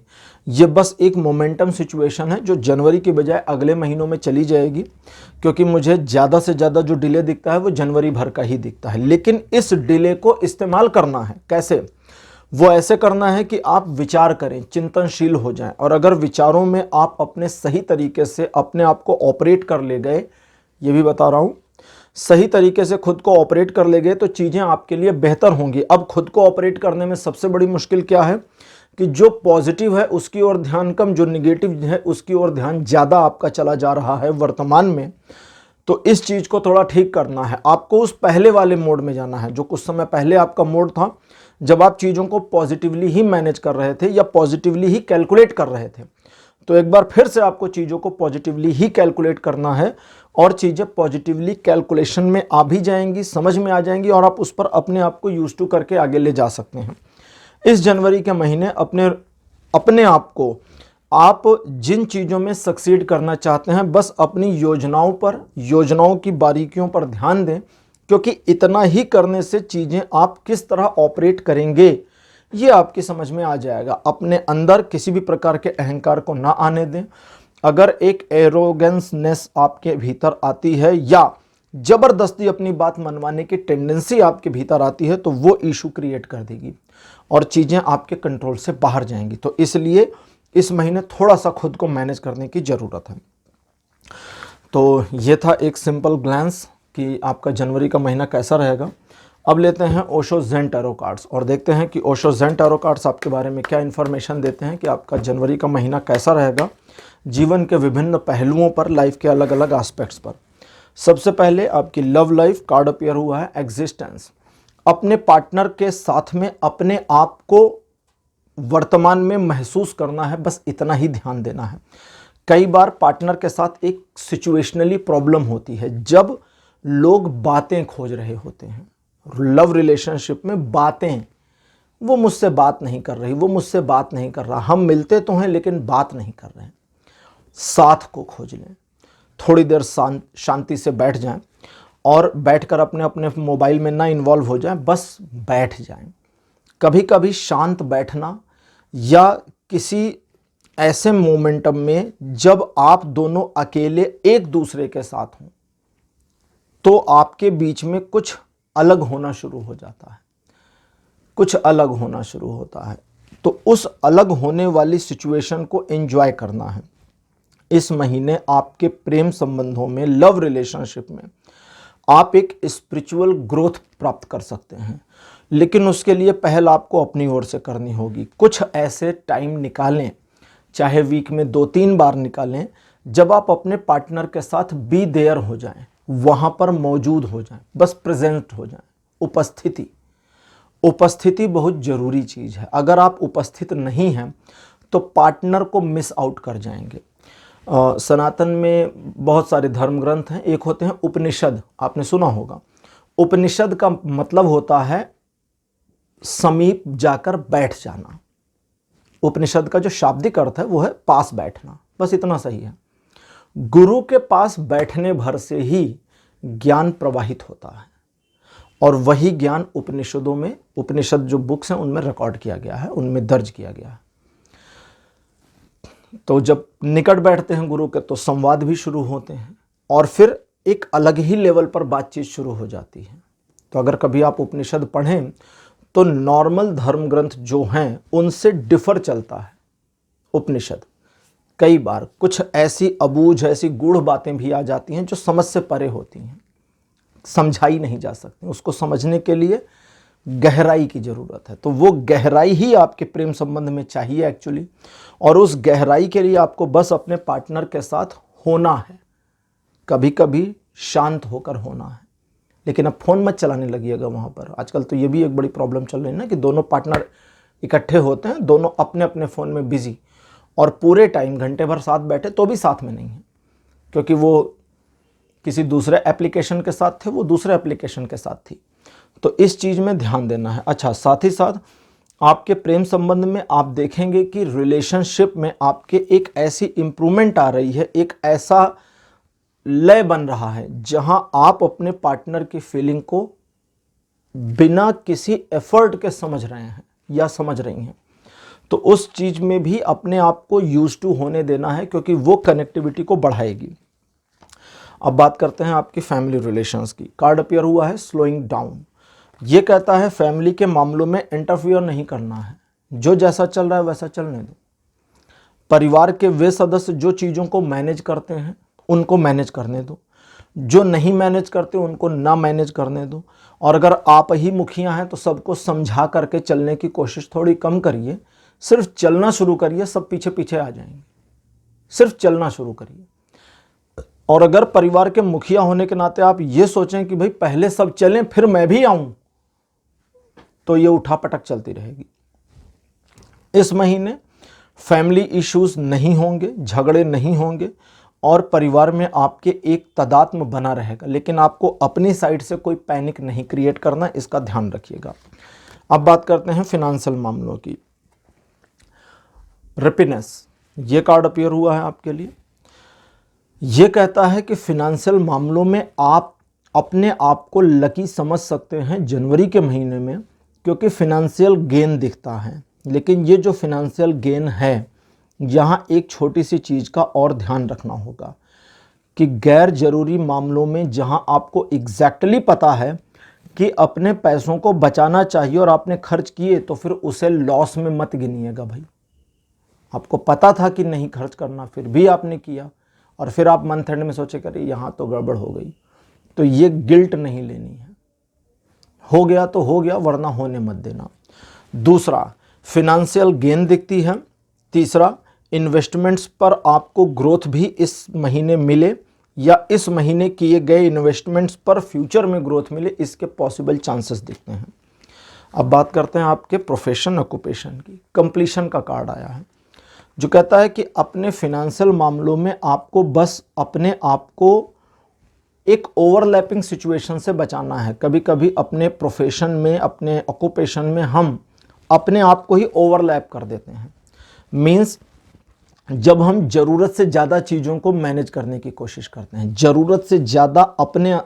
ये बस एक मोमेंटम सिचुएशन है जो जनवरी की बजाय अगले महीनों में चली जाएगी, क्योंकि मुझे ज़्यादा से ज़्यादा जो डिले दिखता है वो जनवरी भर का ही दिखता है। लेकिन इस डिले को इस्तेमाल करना है, कैसे? वो ऐसे करना है कि आप विचार करें, चिंतनशील हो जाएं, और अगर विचारों में आप अपने सही तरीके से अपने आप को ऑपरेट कर ले गए, ये भी बता रहा हूँ, सही तरीके से खुद को ऑपरेट कर ले गए तो चीज़ें आपके लिए बेहतर होंगी। अब खुद को ऑपरेट करने में सबसे बड़ी मुश्किल क्या है कि जो पॉजिटिव है उसकी ओर ध्यान कम, जो निगेटिव है उसकी ओर ध्यान ज़्यादा आपका चला जा रहा है वर्तमान में। तो इस चीज़ को थोड़ा ठीक करना है, आपको उस पहले वाले मोड में जाना है जो कुछ समय पहले आपका मोड था, जब आप चीज़ों को पॉजिटिवली ही मैनेज कर रहे थे या पॉजिटिवली ही कैलकुलेट कर रहे थे। तो एक बार फिर से आपको चीज़ों को पॉजिटिवली ही कैलकुलेट करना है और चीज़ें पॉजिटिवली कैलकुलेशन में आ भी जाएंगी, समझ में आ जाएंगी और आप उस पर अपने आप को यूज टू करके आगे ले जा सकते हैं। इस जनवरी के महीने अपने आप को आप जिन चीज़ों में सक्सीड करना चाहते हैं बस अपनी योजनाओं की बारीकियों पर ध्यान दें, क्योंकि इतना ही करने से चीज़ें आप किस तरह ऑपरेट करेंगे ये आपकी समझ में आ जाएगा। अपने अंदर किसी भी प्रकार के अहंकार को ना आने दें। अगर एक एरोगेंसनेस आपके भीतर आती है या ज़बरदस्ती अपनी बात मनवाने की टेंडेंसी आपके भीतर आती है तो वो इशू क्रिएट कर देगी और चीज़ें आपके कंट्रोल से बाहर जाएंगी। तो इसलिए इस महीने थोड़ा सा खुद को मैनेज करने की ज़रूरत है। तो ये था एक सिंपल ग्लैंस कि आपका जनवरी का महीना कैसा रहेगा। अब लेते हैं ओशो ज़ेन टैरो कार्ड्स और देखते हैं कि ओशो ज़ेन टैरो कार्ड्स आपके बारे में क्या इन्फॉर्मेशन देते हैं कि आपका जनवरी का महीना कैसा रहेगा जीवन के विभिन्न पहलुओं पर, लाइफ के अलग अलग एस्पेक्ट्स पर। सबसे पहले आपकी लव लाइफ कार्ड अपीयर हुआ है एग्जिस्टेंस। अपने पार्टनर के साथ में अपने आप को वर्तमान में महसूस करना है, बस इतना ही ध्यान देना है। कई बार पार्टनर के साथ एक सिचुएशनली प्रॉब्लम होती है जब लोग बातें खोज रहे होते हैं। लव रिलेशनशिप में बातें, वो मुझसे बात नहीं कर रही, वो मुझसे बात नहीं कर रहा, हम मिलते तो हैं लेकिन बात नहीं कर रहे हैं। साथ को खोज लें, थोड़ी देर शांति से बैठ जाएं और बैठकर अपने अपने मोबाइल में ना इन्वॉल्व हो जाएं, बस बैठ जाएं। कभी कभी शांत बैठना या किसी ऐसे मोमेंटम में जब आप दोनों अकेले एक दूसरे के साथ हों तो आपके बीच में कुछ अलग होना शुरू हो जाता है, कुछ अलग होना शुरू होता है। तो उस अलग होने वाली सिचुएशन को एंजॉय करना है। इस महीने आपके प्रेम संबंधों में, लव रिलेशनशिप में आप एक स्पिरिचुअल ग्रोथ प्राप्त कर सकते हैं, लेकिन उसके लिए पहल आपको अपनी ओर से करनी होगी। कुछ ऐसे टाइम निकालें, चाहे वीक में 2-3 बार निकालें, जब आप अपने पार्टनर के साथ बी देयर हो जाएं, वहाँ पर मौजूद हो जाएं, बस प्रेजेंट हो जाएं। उपस्थिति बहुत ज़रूरी चीज़ है। अगर आप उपस्थित नहीं हैं तो पार्टनर को मिस आउट कर जाएंगे। सनातन में बहुत सारे धर्म ग्रंथ हैं, एक होते हैं उपनिषद, आपने सुना होगा। उपनिषद का मतलब होता है समीप जाकर बैठ जाना। उपनिषद का जो शाब्दिक अर्थ है वो है पास बैठना, बस इतना सही है। गुरु के पास बैठने भर से ही ज्ञान प्रवाहित होता है और वही ज्ञान उपनिषदों में, उपनिषद जो बुक्स हैं उनमें रिकॉर्ड किया गया है, उनमें दर्ज किया गया है। तो जब निकट बैठते हैं गुरु के तो संवाद भी शुरू होते हैं और फिर एक अलग ही लेवल पर बातचीत शुरू हो जाती है। तो अगर कभी आप उपनिषद पढ़ें तो नॉर्मल धर्म ग्रंथ जो हैं उनसे डिफर चलता है उपनिषद। कई बार कुछ ऐसी अबूझ, ऐसी गूढ़ बातें भी आ जाती हैं जो समझ से परे होती हैं, समझाई नहीं जा सकती। उसको समझने के लिए गहराई की ज़रूरत है। तो वो गहराई ही आपके प्रेम संबंध में चाहिए एक्चुअली, और उस गहराई के लिए आपको बस अपने पार्टनर के साथ होना है, कभी कभी शांत होकर होना है। लेकिन अब फ़ोन मत चलाने लगिएगा वहाँ पर। आजकल तो ये भी एक बड़ी प्रॉब्लम चल रही है ना कि दोनों पार्टनर इकट्ठे होते हैं, दोनों अपने अपने फ़ोन में बिजी, और पूरे टाइम घंटे भर साथ बैठे तो भी साथ में नहीं है, क्योंकि वो किसी दूसरे एप्लीकेशन के साथ थे, वो दूसरे एप्लीकेशन के साथ थी। तो इस चीज़ में ध्यान देना है। अच्छा, साथ ही साथ आपके प्रेम संबंध में आप देखेंगे कि रिलेशनशिप में आपके एक ऐसी इम्प्रूवमेंट आ रही है, एक ऐसा लय बन रहा है जहां आप अपने पार्टनर की फीलिंग को बिना किसी एफर्ट के समझ रहे हैं या समझ रही हैं। तो उस चीज़ में भी अपने आप को यूज टू होने देना है, क्योंकि वो कनेक्टिविटी को बढ़ाएगी। अब बात करते हैं आपकी फैमिली रिलेशंस की। कार्ड अपीयर हुआ है स्लोइंग डाउन। ये कहता है फैमिली के मामलों में इंटरफियर नहीं करना है, जो जैसा चल रहा है वैसा चलने दो। परिवार के वे सदस्य जो चीज़ों को मैनेज करते हैं उनको मैनेज करने दो, जो नहीं मैनेज करते उनको ना मैनेज करने दो। और अगर आप ही मुखिया हैं तो सबको समझा करके चलने की कोशिश थोड़ी कम करिए। सिर्फ चलना शुरू करिए, सब पीछे पीछे आ जाएंगे। सिर्फ चलना शुरू करिए। और अगर परिवार के मुखिया होने के नाते आप ये सोचें कि भाई पहले सब चलें फिर मैं भी आऊं, तो ये उठापटक चलती रहेगी। इस महीने फैमिली इश्यूज नहीं होंगे, झगड़े नहीं होंगे, और परिवार में आपके एक तदात्म बना रहेगा। लेकिन आपको अपनी साइड से कोई पैनिक नहीं क्रिएट करना, इसका ध्यान रखिएगा। अब बात करते हैं फिनेंशियल मामलों की। हैप्पीनेस, ये कार्ड अपीयर हुआ है आपके लिए। ये कहता है कि फिनेंशियल मामलों में आप अपने आप को लकी समझ सकते हैं जनवरी के महीने में, क्योंकि फिनेंशियल गेन दिखता है। लेकिन ये जो फिनेंशियल गेन है, यहाँ एक छोटी सी चीज़ का और ध्यान रखना होगा कि गैर जरूरी मामलों में जहाँ आपको एग्जैक्टली पता है कि अपने पैसों को बचाना चाहिए और आपने खर्च किए, तो फिर उसे लॉस में मत गिनिएगा भाई। आपको पता था कि नहीं खर्च करना, फिर भी आपने किया, और फिर आप मंथ एंड में सोचे करें यहाँ तो गड़बड़ हो गई। तो ये गिल्ट नहीं लेनी है। हो गया तो हो गया, वरना होने मत देना। दूसरा, फिनेंशियल गेन दिखती है। तीसरा, इन्वेस्टमेंट्स पर आपको ग्रोथ भी इस महीने मिले, या इस महीने किए गए इन्वेस्टमेंट्स पर फ्यूचर में ग्रोथ मिले, इसके पॉसिबल चांसेस दिखते हैं। अब बात करते हैं आपके प्रोफेशन ऑक्यूपेशन की। कंप्लीशन का कार्ड आया है, जो कहता है कि अपने फिनेंशियल मामलों में आपको बस अपने आप को एक ओवरलैपिंग सिचुएशन से बचाना है। कभी कभी अपने प्रोफेशन में, अपने ऑक्यूपेशन में हम अपने आप को ही ओवरलैप कर देते हैं। मीन्स जब हम ज़रूरत से ज़्यादा चीज़ों को मैनेज करने की कोशिश करते हैं, ज़रूरत से ज़्यादा अपने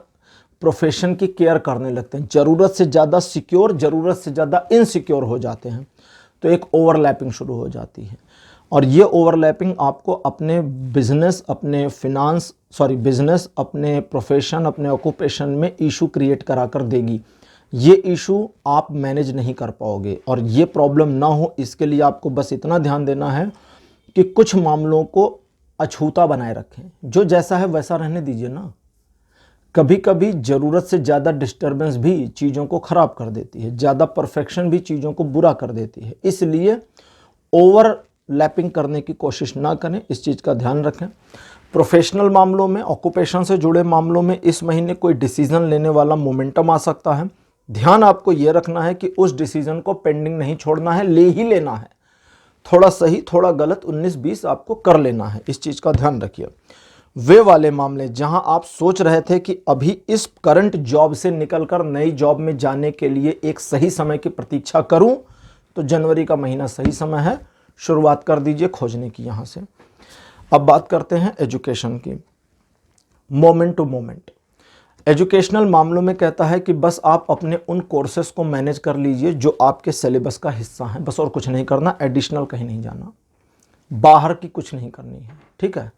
प्रोफेशन की केयर करने लगते हैं, ज़रूरत से ज़्यादा सिक्योर, ज़रूरत से ज़्यादा इनसिक्योर हो जाते हैं, तो एक ओवरलैपिंग शुरू हो जाती है। और ये ओवरलैपिंग आपको अपने बिजनेस, अपने प्रोफेशन, अपने ऑक्यूपेशन में इशू क्रिएट करा कर देगी। ये इशू आप मैनेज नहीं कर पाओगे, और ये प्रॉब्लम ना हो इसके लिए आपको बस इतना ध्यान देना है कि कुछ मामलों को अछूता बनाए रखें। जो जैसा है वैसा रहने दीजिए ना। कभी कभी ज़रूरत से ज़्यादा डिस्टर्बेंस भी चीज़ों को ख़राब कर देती है, ज़्यादा परफेक्शन भी चीज़ों को बुरा कर देती है। इसलिए ओवरलैपिंग करने की कोशिश ना करें, इस चीज़ का ध्यान रखें। प्रोफेशनल मामलों में, ऑक्यूपेशन से जुड़े मामलों में इस महीने कोई डिसीज़न लेने वाला मोमेंटम आ सकता है। ध्यान आपको ये रखना है कि उस डिसीज़न को पेंडिंग नहीं छोड़ना है, ले ही लेना है। थोड़ा सही थोड़ा गलत 19-20 आपको कर लेना है, इस चीज़ का ध्यान रखिए। वे वाले मामले जहां आप सोच रहे थे कि अभी इस करंट जॉब से निकलकर नई जॉब में जाने के लिए एक सही समय की प्रतीक्षा करूं, तो जनवरी का महीना सही समय है, शुरुआत कर दीजिए खोजने की यहां से। अब बात करते हैं एजुकेशन की। मोमेंट टू मोमेंट एजुकेशनल मामलों में कहता है कि बस आप अपने उन कोर्सेज को मैनेज कर लीजिए जो आपके सिलेबस का हिस्सा हैं, बस और कुछ नहीं करना, एडिशनल कहीं नहीं जाना, बाहर की कुछ नहीं करनी है। ठीक है,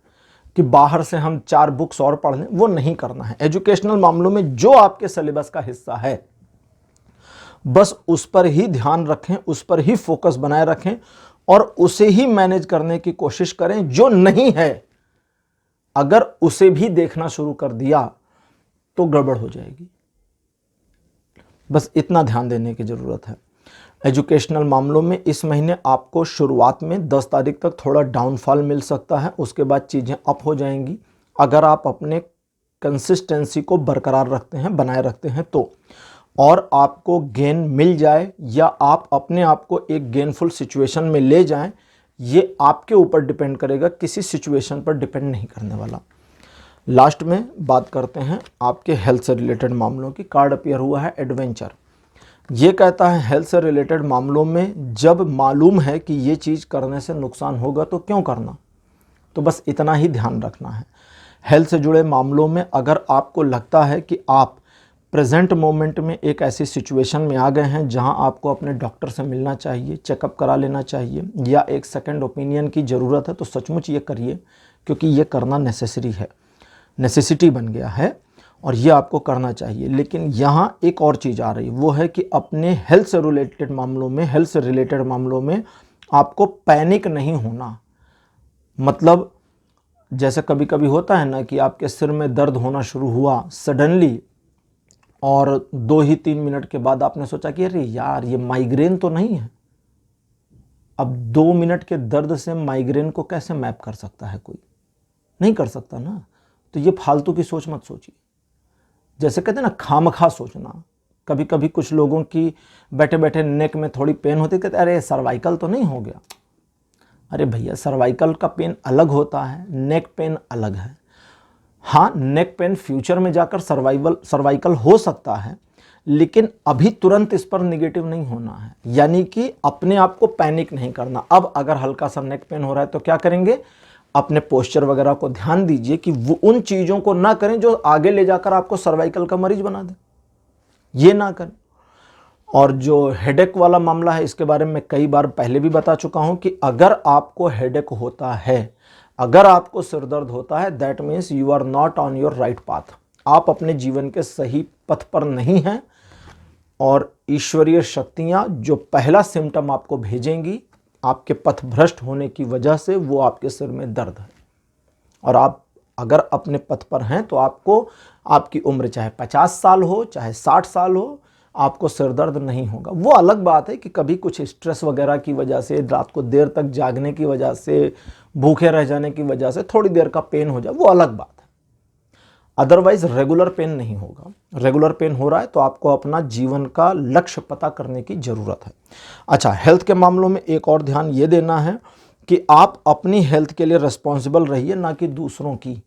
कि बाहर से हम 4 बुक्स और पढ़ लें, वो नहीं करना है। एजुकेशनल मामलों में जो आपके सिलेबस का हिस्सा है बस उस पर ही ध्यान रखें, उस पर ही फोकस बनाए रखें और उसे ही मैनेज करने की कोशिश करें। जो नहीं है अगर उसे भी देखना शुरू कर दिया तो गड़बड़ हो जाएगी। बस इतना ध्यान देने की जरूरत है। एजुकेशनल मामलों में इस महीने आपको शुरुआत में 10 तारीख तक थोड़ा डाउनफॉल मिल सकता है, उसके बाद चीज़ें अप हो जाएंगी। अगर आप अपने कंसिस्टेंसी को बरकरार रखते हैं, बनाए रखते हैं तो, और आपको गेन मिल जाए या आप अपने आप को एक गेनफुल सिचुएशन में ले जाएं, ये आपके ऊपर डिपेंड करेगा, किसी सिचुएशन पर डिपेंड नहीं करने वाला। लास्ट में बात करते हैं आपके हेल्थ से रिलेटेड मामलों की। कार्ड अपीयर हुआ है एडवेंचर। ये कहता है हेल्थ से रिलेटेड मामलों में जब मालूम है कि ये चीज़ करने से नुकसान होगा तो क्यों करना, तो बस इतना ही ध्यान रखना है। हेल्थ से जुड़े मामलों में अगर आपको लगता है कि आप प्रेजेंट मोमेंट में एक ऐसी सिचुएशन में आ गए हैं जहां आपको अपने डॉक्टर से मिलना चाहिए, चेकअप करा लेना चाहिए या एक सेकंड ओपिनियन की ज़रूरत है, तो सचमुच ये करिए, क्योंकि ये करना नेसेसरी है, नेसेसिटी बन गया है और ये आपको करना चाहिए। लेकिन यहाँ एक और चीज़ आ रही है, वो है कि अपने हेल्थ से रिलेटेड मामलों में आपको पैनिक नहीं होना। मतलब जैसे कभी कभी होता है ना कि आपके सिर में दर्द होना शुरू हुआ सडनली, और 2 ही 3 मिनट के बाद आपने सोचा कि अरे यार ये माइग्रेन तो नहीं है। अब 2 मिनट के दर्द से माइग्रेन को कैसे मैप कर सकता है कोई? नहीं कर सकता ना। तो ये फालतू की सोच मत सोचिए। जैसे कहते हैं ना खामखा सोचना। कभी कभी कुछ लोगों की बैठे बैठे नेक में थोड़ी पेन होती है, कहते अरे सर्वाइकल तो नहीं हो गया। अरे भैया, सर्वाइकल का पेन अलग होता है, नेक पेन अलग है। हाँ, नेक पेन फ्यूचर में जाकर सर्वाइकल हो सकता है, लेकिन अभी तुरंत इस पर निगेटिव नहीं होना है, यानी कि अपने आप को पैनिक नहीं करना। अब अगर हल्का सा नेक पेन हो रहा है तो क्या करेंगे, अपने पोस्चर वगैरह को ध्यान दीजिए कि वो उन चीज़ों को ना करें जो आगे ले जाकर आपको सर्वाइकल का मरीज बना दे, ये ना करें। और जो हेडेक वाला मामला है, इसके बारे में कई बार पहले भी बता चुका हूं कि अगर आपको हेडेक होता है, अगर आपको सिर दर्द होता है, that means you are not on your right path. आप अपने जीवन के सही पथ पर नहीं हैं, और ईश्वरीय शक्तियां जो पहला सिम्टम आपको भेजेंगी आपके पथ भ्रष्ट होने की वजह से, वो आपके सिर में दर्द है। और आप अगर अपने पथ पर हैं तो आपको, आपकी उम्र चाहे 50 साल हो चाहे 60 साल हो, आपको सिर दर्द नहीं होगा। वो अलग बात है कि कभी कुछ स्ट्रेस वगैरह की वजह से, रात को देर तक जागने की वजह से, भूखे रह जाने की वजह से थोड़ी देर का पेन हो जाए, वो अलग बात है। अदरवाइज रेगुलर पेन नहीं होगा। रेगुलर पेन हो रहा है तो आपको अपना जीवन का लक्ष्य पता करने की ज़रूरत है। अच्छा, हेल्थ के मामलों में एक और ध्यान ये देना है कि आप अपनी हेल्थ के लिए रिस्पॉन्सिबल रहिए, ना कि दूसरों की।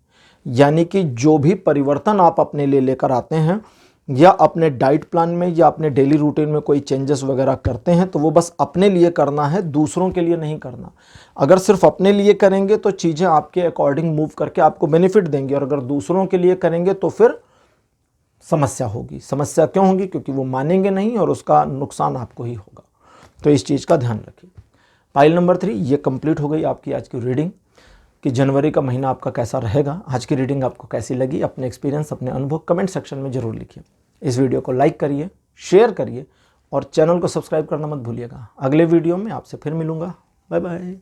यानी कि जो भी परिवर्तन आप अपने लिए लेकर आते हैं, या अपने डाइट प्लान में या अपने डेली रूटीन में कोई चेंजेस वगैरह करते हैं, तो वो बस अपने लिए करना है, दूसरों के लिए नहीं करना। अगर सिर्फ अपने लिए करेंगे तो चीज़ें आपके अकॉर्डिंग मूव करके आपको बेनिफिट देंगी, और अगर दूसरों के लिए करेंगे तो फिर समस्या होगी। समस्या क्यों होगी? क्योंकि वो मानेंगे नहीं और उसका नुकसान आपको ही होगा। तो इस चीज़ का ध्यान रखिए। पाइल नंबर 3 ये कंप्लीट हो गई आपकी आज की रीडिंग कि जनवरी का महीना आपका कैसा रहेगा। आज की रीडिंग आपको कैसी लगी? अपने एक्सपीरियंस, अपने अनुभव कमेंट सेक्शन में जरूर लिखिए। इस वीडियो को लाइक करिए, शेयर करिए और चैनल को सब्सक्राइब करना मत भूलिएगा। अगले वीडियो में आपसे फिर मिलूंगा। Bye bye.